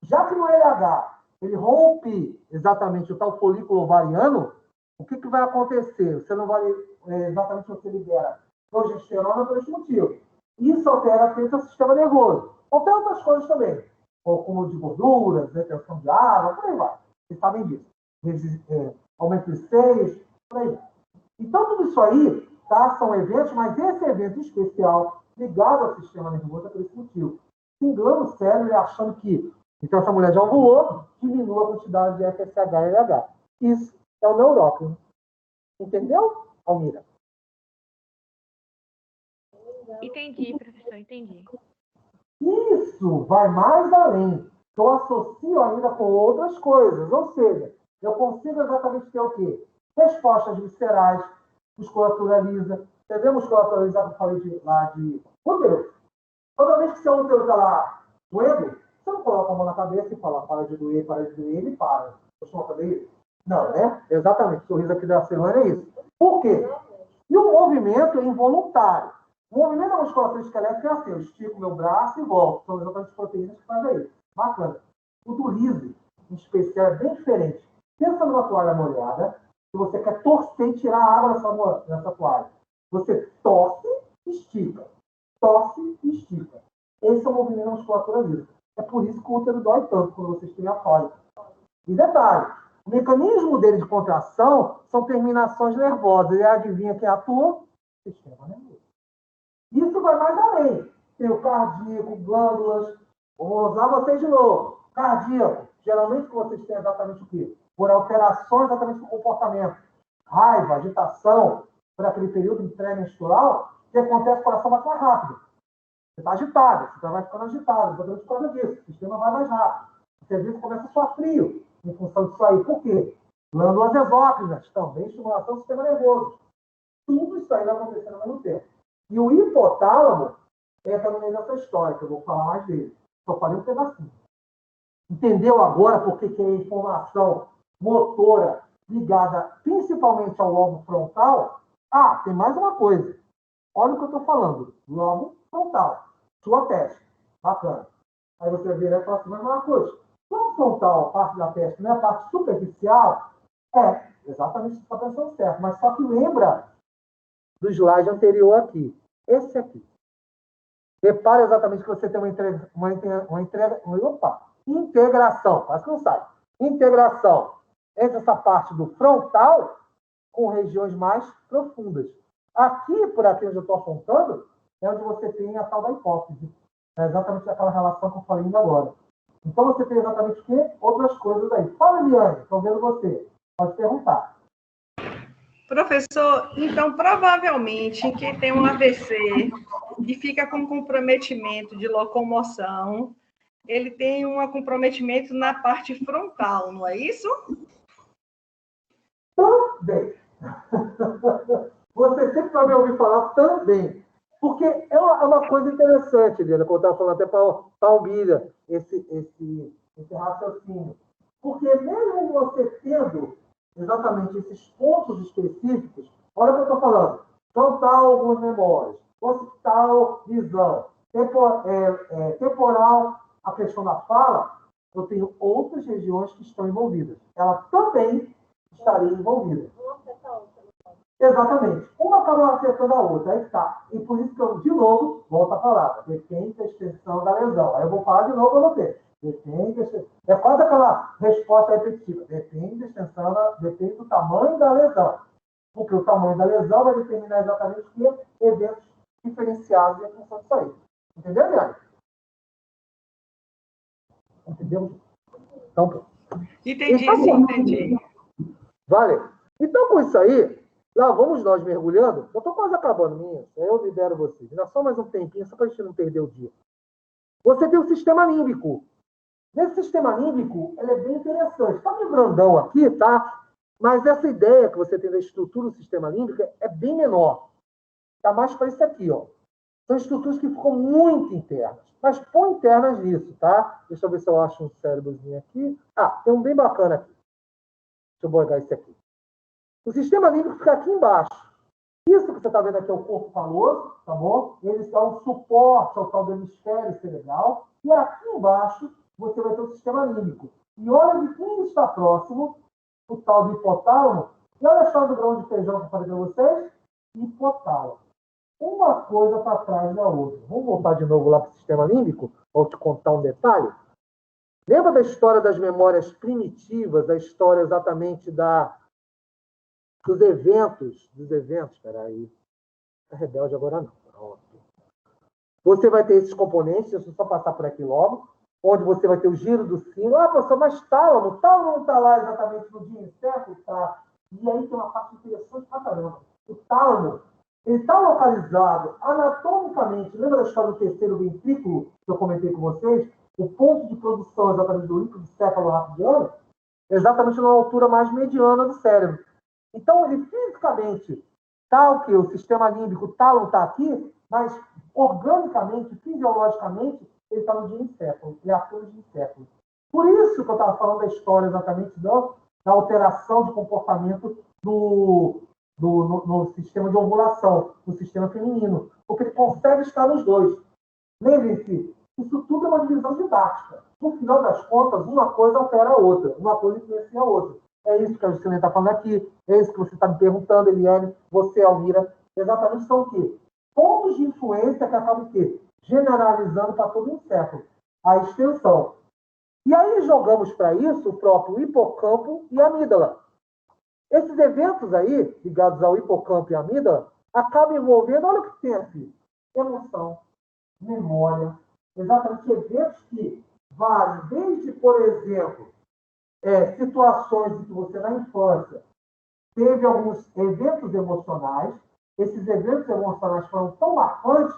Já que no LH ele rompe exatamente o tal folículo ovariano, o que vai acontecer? Você não vai, exatamente você libera progesterona por esse motivo. Isso altera o sistema nervoso. Altera outras coisas também. O acúmulo de gorduras, retenção de água, por aí vai. Vocês sabem disso. Aumento de seios, por aí. Então, tudo isso aí, tá, são eventos, mas esse evento especial, ligado ao sistema nervoso, é por esse motivo. Se engana o cérebro achando que, então, essa mulher já ovulou, diminua a quantidade de FSH e LH. Isso é o neuróquino. Entendeu, Almira? Entendi, professor, entendi. Isso vai mais além. Eu associo ainda com outras coisas. Ou seja, eu consigo exatamente ter o quê? Respostas viscerais, musculatura lisa. Você vê a musculatura lisa que eu falei lá de útero? Toda vez que seu útero está lá doendo, você não coloca a mão na cabeça e fala, para de doer, ele para. Costuma fazer isso? Não, né? Exatamente. O sorriso aqui da semana é isso. Por quê? E o movimento é involuntário. O movimento da musculatura esquelética é assim, eu estico meu braço e volto. São exatamente as proteínas que fazem isso. Bacana. O do liso, em especial, é bem diferente. Pensa numa toalha molhada, que você quer torcer e tirar a água nessa toalha. Você torce e estica. Torce e estica. Esse é o movimento da musculatura lisa. É por isso que o útero dói tanto quando vocês têm a cólica. E detalhe, o mecanismo dele de contração são terminações nervosas. E adivinha quem atua? O sistema nervoso. Isso vai mais além. Tem o cardíaco, glândulas. Vou usar vocês de novo. Cardíaco. Geralmente vocês têm exatamente o quê? Por alterações exatamente do comportamento. Raiva, agitação, por aquele período pré-menstrual, o que acontece? O coração bate mais rápido. Você está agitado, você vai ficando agitado, exatamente por causa disso. O sistema vai mais rápido. Você às vezes começa a suar frio em função disso aí. Por quê? Glândulas exócrinas, também estimulação do sistema nervoso. Tudo isso aí vai acontecer ao mesmo tempo. E o hipotálamo entra no meio dessa história, que eu vou falar mais dele. Só falei um pedacinho. Entendeu agora por que a informação motora ligada principalmente ao lobo frontal? Ah, tem mais uma coisa. Olha o que eu estou falando. Lobo frontal. Sua testa. Bacana. Aí você vai ver e fala assim, mas Marcos, lobo frontal, a parte da testa, não é a parte superficial? É, exatamente o que você está pensando certo. Mas só que lembra do slide anterior aqui. Esse aqui. Repare exatamente que você tem integração. Quase que não sai. Integração entre essa parte do frontal com regiões mais profundas. Aqui, por aqui onde eu estou apontando, é onde você tem a tal da hipófise. É exatamente aquela relação que eu falei ainda agora. Então, você tem exatamente o quê? Outras coisas aí. Fala, Eliane, estou vendo você. Pode perguntar. Professor, então, provavelmente, quem tem um AVC e fica com comprometimento de locomoção, ele tem um comprometimento na parte frontal, não é isso? Também. Você sempre vai me ouvir falar também. Porque é uma coisa interessante, Eliana, que eu estava falando até para a Almira, esse raciocínio. Porque mesmo você tendo exatamente esses pontos específicos, olha o que eu estou falando. Frontal, algumas memórias. Occipital, visão. Temporal, a questão da fala. eu tenho outras regiões que estão envolvidas. Ela também estaria envolvida. Uma afeta a outra. Exatamente. Uma acaba afetando a outra. Aí está. E por isso que eu, de novo, volto a falar. Depende da extensão da lesão. Aí eu vou falar de novo para você. Depende da extensão. É quase aquela resposta repetitiva. Depende da extensão, depende do tamanho da lesão. Porque o tamanho da lesão vai determinar exatamente que eventos diferenciados em função disso aí. Entendeu, Diane? Entendeu? Então, pronto. Entendi, Então, sim, entendi. Vale. Então, com isso aí, lá vamos nós mergulhando. Eu estou quase acabando, minha. Eu libero vocês. Ainda só mais um tempinho, só para a gente não perder o dia. Você tem o sistema límbico. Nesse sistema límbico, ele é bem interessante. Está meio grandão aqui, tá? Mas essa ideia que você tem da estrutura do sistema límbico é bem menor. Está mais para isso aqui, ó. São estruturas que ficam muito internas. Mas põe internas nisso, tá? Deixa eu ver se eu acho um cérebrozinho aqui. Ah, tem um bem bacana aqui. Deixa eu botar esse aqui. O sistema límbico fica aqui embaixo. Isso que você está vendo aqui é o corpo caloso, tá bom? Ele está um suporte ao tal do hemisfério cerebral. E aqui embaixo você vai ter o sistema límbico. E olha de quem está próximo, o tal do hipotálamo. E olha só do grão de feijão que eu falei para vocês. Hipotálamo. Uma coisa está atrás da outra. Vamos voltar de novo lá para o sistema límbico? Vou te contar um detalhe. Lembra da história das memórias primitivas, da história exatamente dos eventos? Espera aí. É rebelde agora não. Pronto. Você vai ter esses componentes, deixa eu só passar por aqui logo, onde você vai ter o giro do sino. Ah, professor, mas tálamo não está lá exatamente no dia certo? Tá. E aí tem uma parte interessante pra caramba. O tálamo, ele está localizado anatomicamente. Lembra da história do terceiro ventrículo que eu comentei com vocês? O ponto de produção exatamente do líquido cefalorraquidiano, exatamente na altura mais mediana do cérebro. Então, ele fisicamente está o quê? O sistema límbico, o tálamo está aqui, mas organicamente, fisiologicamente, ele está no diencéfalo, ele atua no diencéfalo. Por isso que eu estava falando da história exatamente da alteração de comportamento no sistema de ovulação, no sistema feminino, porque ele consegue estar nos dois. Lembrem-se, isso tudo é uma divisão didática. No final das contas, uma coisa altera a outra, uma coisa influencia a outra. É isso que a Juscelina está falando aqui, é isso que você está me perguntando, Eliane, você, Almira. Exatamente são o quê? Pontos de influência que acabam o quê? Generalizando para todo o encéfalo. A extensão. E aí jogamos para isso o próprio hipocampo e a amígdala. Esses eventos aí, ligados ao hipocampo e à amígdala, acabam envolvendo, olha o que tem aqui, emoção, memória, exatamente eventos que valem desde, por exemplo, situações em que você, na infância, teve alguns eventos emocionais. Esses eventos emocionais foram tão marcantes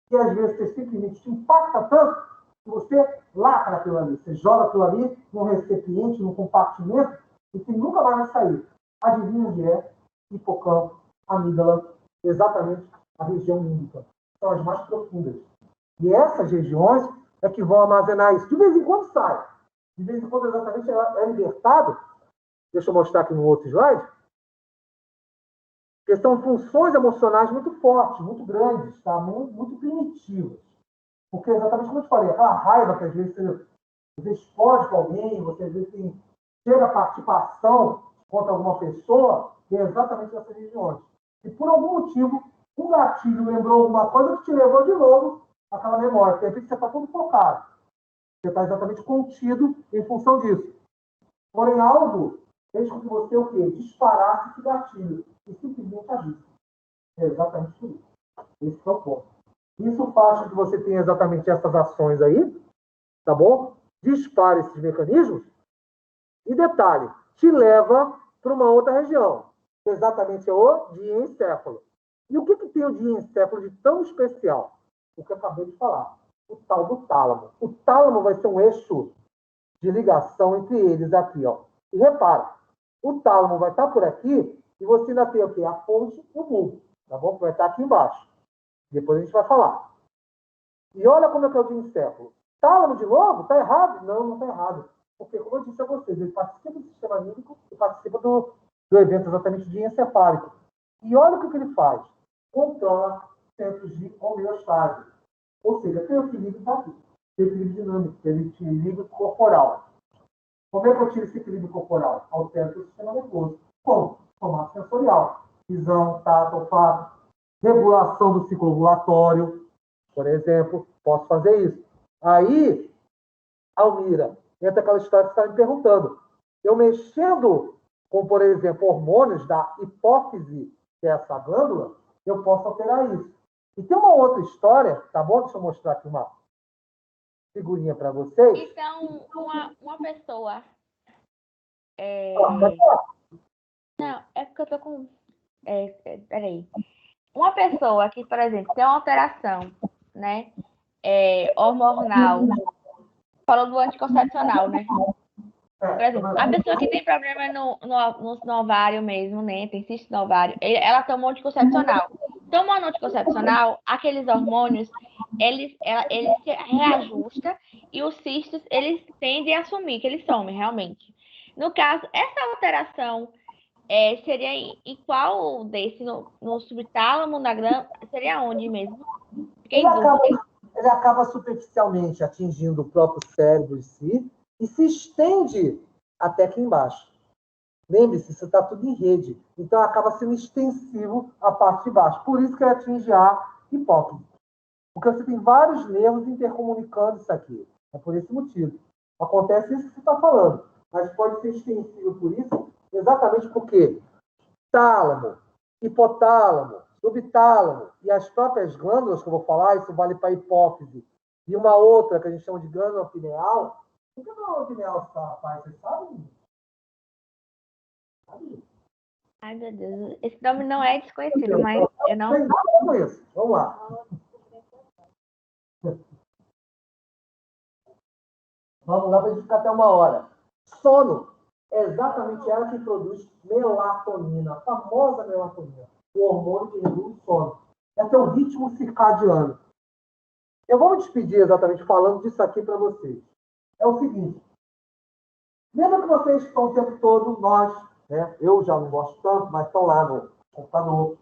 que, às vezes, você simplesmente te impacta tanto que você lacra aquilo ali. Você joga aquilo ali num recipiente, num compartimento, e que nunca mais vai sair. Adivinha onde é? Hipocampo, amígdala, exatamente a região límbica. São as mais profundas. E essas regiões é que vão armazenar isso. De vez em quando sai. De vez em quando, exatamente, ela é libertado. Deixa eu mostrar aqui no outro slide. Porque são funções emocionais muito fortes, muito grandes, tá? Muito primitivas. Porque, exatamente como eu te falei, aquela raiva que às vezes você explode com alguém, você às vezes chega a participação contra alguma pessoa, é exatamente nessas regiões. E por algum motivo, um gatilho lembrou alguma coisa que te levou de novo àquela memória. Porque, de repente, você está todo focado. Você está exatamente contido em função disso. Porém, algo fez com que você o quê? Disparasse esse gatilho e simplesmente agisse. É exatamente isso. Esse é o ponto. Isso faz com que você tenha exatamente essas ações aí, tá bom? Dispare esses mecanismos e, detalhe, te leva para uma outra região. Exatamente é o diencéfalo. E o que tem o diencéfalo de tão especial? O que eu acabei de falar. O tal do tálamo. O tálamo vai ser um eixo de ligação entre eles aqui, ó. E repara, o tálamo vai estar por aqui e você ainda tem o quê? A ponte e o bulbo, tá bom? Que vai estar aqui embaixo. Depois a gente vai falar. E olha como é que é o diencéfalo. Tálamo de novo? Está errado? Não está errado. Porque, como eu disse a vocês, ele participa do sistema límbico e participa do evento exatamente diencefálico. E olha o que ele faz. Controla centros de homeostase. Ou seja, tem o equilíbrio está aqui. equilíbrio dinâmico, que é o equilíbrio corporal. Como é que eu tiro esse equilíbrio corporal? Altero o sistema nervoso. Como? Formato sensorial. Visão, tato, olfato, regulação do ciclo ovulatório, por exemplo. Posso fazer isso. Aí, Almira, entra aquela história que você está me perguntando. Eu mexendo com, por exemplo, hormônios da hipófise, que é essa glândula, eu posso alterar isso. E tem uma outra história, tá bom? Deixa eu mostrar aqui uma figurinha para vocês. Então, uma pessoa. Não, é porque eu tô com. Peraí. Uma pessoa que, por exemplo, tem uma alteração, né? Hormonal. Falou do anticoncepcional, né? Por exemplo, a pessoa que tem problema no ovário mesmo, né? Tem cisto no ovário, ela toma anticoncepcional. Tomando anticoncepcional, aqueles hormônios, eles se reajustam e os cistos, eles tendem a sumir, que eles somem realmente. No caso, essa alteração seria em qual desse? No subtálamo, na glândula? Seria onde mesmo? Ele acaba superficialmente atingindo o próprio cérebro em si e se estende até aqui embaixo. Lembre-se, isso está tudo em rede. Então, acaba sendo extensivo a parte de baixo. Por isso que ele atinge a hipófise. Porque você tem vários nervos intercomunicando isso aqui. É por esse motivo. Acontece isso que você está falando. Mas pode ser extensivo por isso, exatamente porque tálamo, hipotálamo, subtálamo e as próprias glândulas que eu vou falar, isso vale para a hipófise, e uma outra que a gente chama de glândula pineal. O que a glândula pineal faz? Você sabe? Ai, meu Deus. Esse nome não é desconhecido, mas eu não. Vamos lá. Vamos lá para a gente ficar até 1 hora. Sono é exatamente ela que produz melatonina, a famosa melatonina, o hormônio que reduz o sono. Esse é o ritmo circadiano. Eu vou me despedir exatamente falando disso aqui para vocês. É o seguinte. Lembra que vocês estão o tempo todo, nós, né? Eu já não gosto tanto, mas estão lá no computador,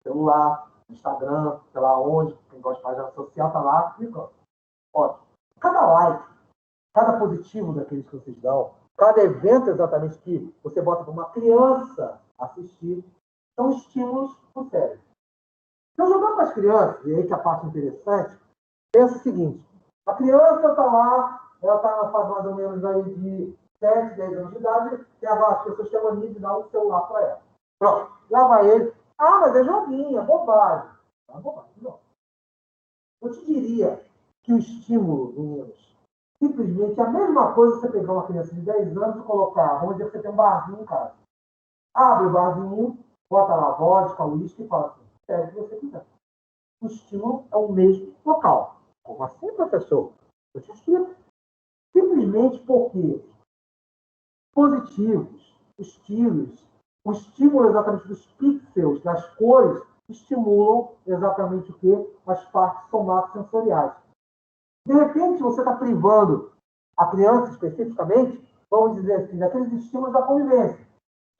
celular, Instagram, sei lá onde, quem gosta de página social, está lá, clicando. Ótimo. Cada like, cada positivo daqueles que vocês dão, cada evento exatamente que você bota para uma criança assistir, são estímulos para o cérebro. Então, jogando para as crianças, e aí que a parte interessante, pensa o seguinte, a criança está lá, ela está na fase mais ou menos aí de 7, 10 anos de idade, e agora as pessoas têm a mania de dar um celular para ela. Pronto, lá vai ele. Ah, mas é joguinho, é bobagem. Não é bobagem, não. Eu te diria que o estímulo, meninos, simplesmente é a mesma coisa você pegar uma criança de 10 anos e colocar, vamos dizer que você tem um barzinho em casa. Abre o barzinho, bota lá vodka, uísque e fala assim, pega o que você quiser. O estímulo é o mesmo local. Como assim, professor? Eu te explico. Simplesmente porque positivos, estilos, o estímulo exatamente dos pixels, das cores, estimulam exatamente o quê? As partes somatosensoriais. De repente, você está privando a criança especificamente, vamos dizer assim, daqueles estímulos da convivência.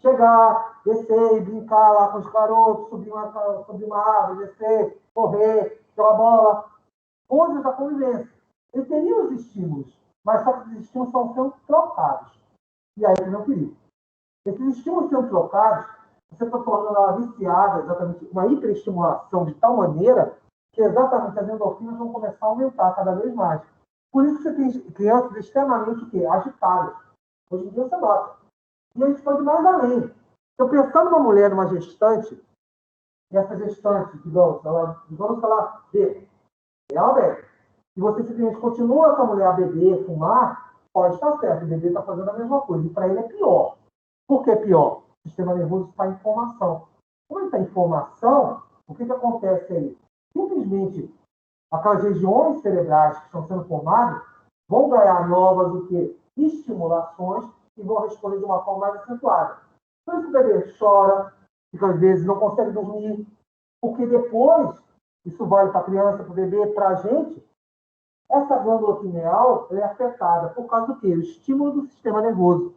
Chegar, descer e brincar lá com os garotos, subir uma árvore, descer, correr, jogar bola. Coisas da convivência. Ele teria os estímulos, mas só que os estímulos estão sendo trocados. E aí ele não queria. Esses estímulos sendo trocados, você está tornando ela viciada, exatamente, uma hiperestimulação de tal maneira que exatamente as endorfinas vão começar a aumentar cada vez mais. Por isso que você tem crianças extremamente agitadas. Hoje em dia você nota. E a gente pode ir mais além. Então, pensando numa mulher, numa gestante, e essa gestante, digamos que ela bebe, ela bebe. E você simplesmente continua com a mulher a beber, fumar, pode estar certo, o bebê está fazendo a mesma coisa. E para ele é pior. Por que é pior? O sistema nervoso está em formação. Como ele está em formação, o que acontece aí? Simplesmente, aquelas regiões cerebrais que estão sendo formadas vão ganhar novas o quê? Estimulações e vão responder de uma forma mais acentuada. Por isso o bebê chora, fica às vezes não consegue dormir, porque depois, isso vale para a criança, para o bebê, para a gente, essa glândula pineal é afetada por causa do quê? O estímulo do sistema nervoso.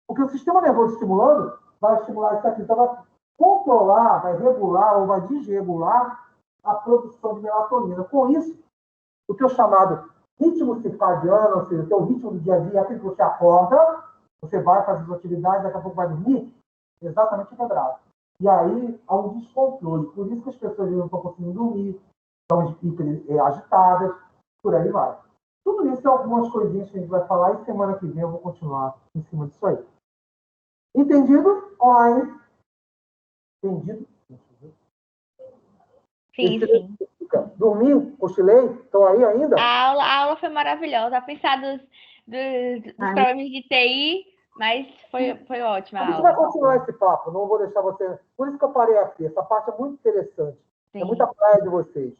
Porque o sistema nervoso estimulando vai estimular isso aqui. Então, vai controlar, vai regular ou vai desregular a produção de melatonina. Com isso, o que é chamado ritmo circadiano, ou seja, o teu ritmo do dia a dia, aquilo que você acorda, você vai fazer as atividades, daqui a pouco vai dormir, exatamente quebrado. E aí há um descontrole. Por isso que as pessoas não estão conseguindo dormir, estão agitadas, por aí vai. Tudo isso é algumas coisinhas que a gente vai falar e semana que vem eu vou continuar em cima disso aí. Entendido? Online. Entendido? Sim. Dormi? Cochilei? Estão aí ainda? A aula foi maravilhosa, apesar dos problemas de TI, mas foi ótima A a gente vai aula. continuar esse papo, não vou deixar você... Por isso que eu parei aqui, essa parte é muito interessante. Sim. É muita praia de vocês.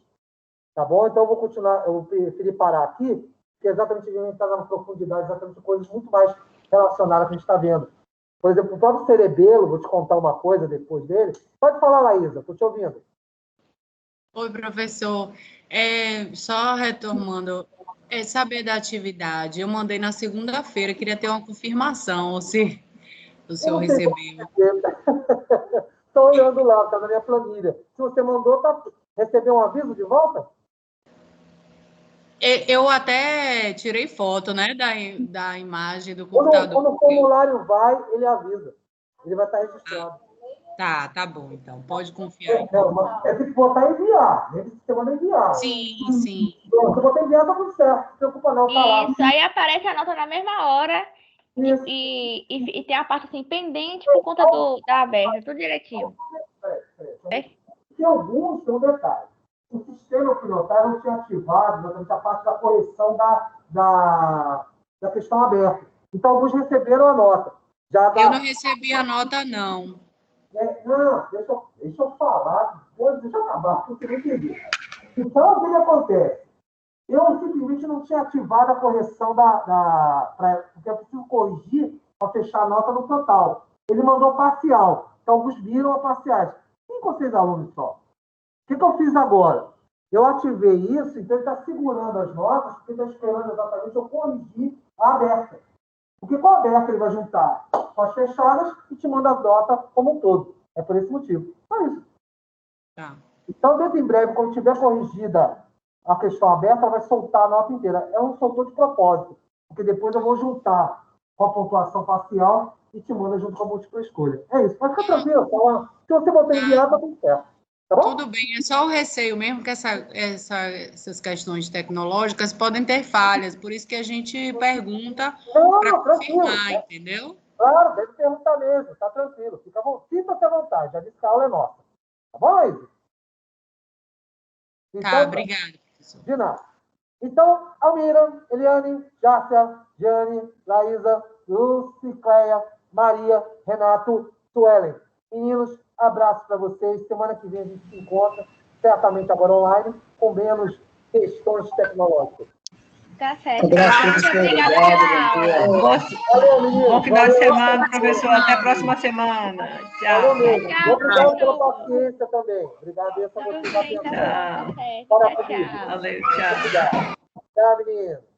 Tá bom? Então eu vou continuar, eu preferi parar aqui, porque exatamente a gente está na profundidade, exatamente coisas muito mais relacionadas que a gente está vendo. Por exemplo, o próprio cerebelo, vou te contar uma coisa depois dele. Pode falar, Laísa, estou te ouvindo. Oi, professor. Só retomando, saber da atividade. Eu mandei na segunda-feira, queria ter uma confirmação, se o senhor recebeu. Estou olhando lá, está na minha planilha. Se você mandou, recebeu um aviso de volta? Eu até tirei foto, né, da imagem do computador. Quando o formulário vai, ele avisa. Ele vai estar registrado. Tá bom, então. Pode confiar. Então. Tem que botar enviar. Nesse sistema de enviar. Sim. Se botar enviar, tá tudo certo. Não se preocupa não, tá lá. Isso, aí aparece a nota na mesma hora e tem a parte assim, pendente por conta da aberta, tudo direitinho. Tem alguns, tem um detalhe. O sistema pilotário não tinha ativado exatamente a parte da correção da questão aberta. Então, alguns receberam a nota. Eu não recebi a nota, não. Não, deixa eu falar. Deixa eu acabar, porque você não entendeu. Então, o que acontece? Eu simplesmente não tinha ativado a correção porque eu preciso corrigir para fechar a nota no total. Ele mandou parcial. Então, alguns viram a parciais. 5 ou 6 alunos só. O que eu fiz agora? Eu ativei isso, então ele está segurando as notas, porque está esperando exatamente eu corrigir a aberta. Porque com a aberta ele vai juntar com as fechadas e te manda a nota como um todo. É por esse motivo. Só isso. Tá. Então, dentro em breve, quando tiver corrigida a questão aberta, ela vai soltar a nota inteira. É um soltor de propósito, porque depois eu vou juntar com a pontuação parcial e te manda junto com a múltipla escolha. É isso. Pode ficar tranquilo. Tá? Se você botar enviar, tá tudo certo. Tá bom? Tudo bem, é só o receio mesmo que essas questões tecnológicas podem ter falhas, por isso que a gente pergunta para confirmar, entendeu? Claro, deve perguntar mesmo, tá tranquilo. Sinta-se à vontade, já disse que a aula é nossa. Tá bom, Laís? Tá, obrigada, professor. De nada. Então, Almira, Eliane, Járcia, Jane, Laísa, Lucicleia, Maria, Renato, Suelen. Meninos, abraço para vocês. Semana que vem a gente se encontra, certamente agora online, com menos questões tecnológicas. Tá certo. Obrigada pela aula. Valeu, menino. Bom final de semana, professor. Até a próxima semana. Tchau. Valeu mesmo. Tchau, Obrigado pela professor. paciência também. Obrigado a Tudo vocês. bem, tá Atenção. certo. Bora Tchau, comigo. tchau. Valeu, tchau. Obrigado. Tchau, menino.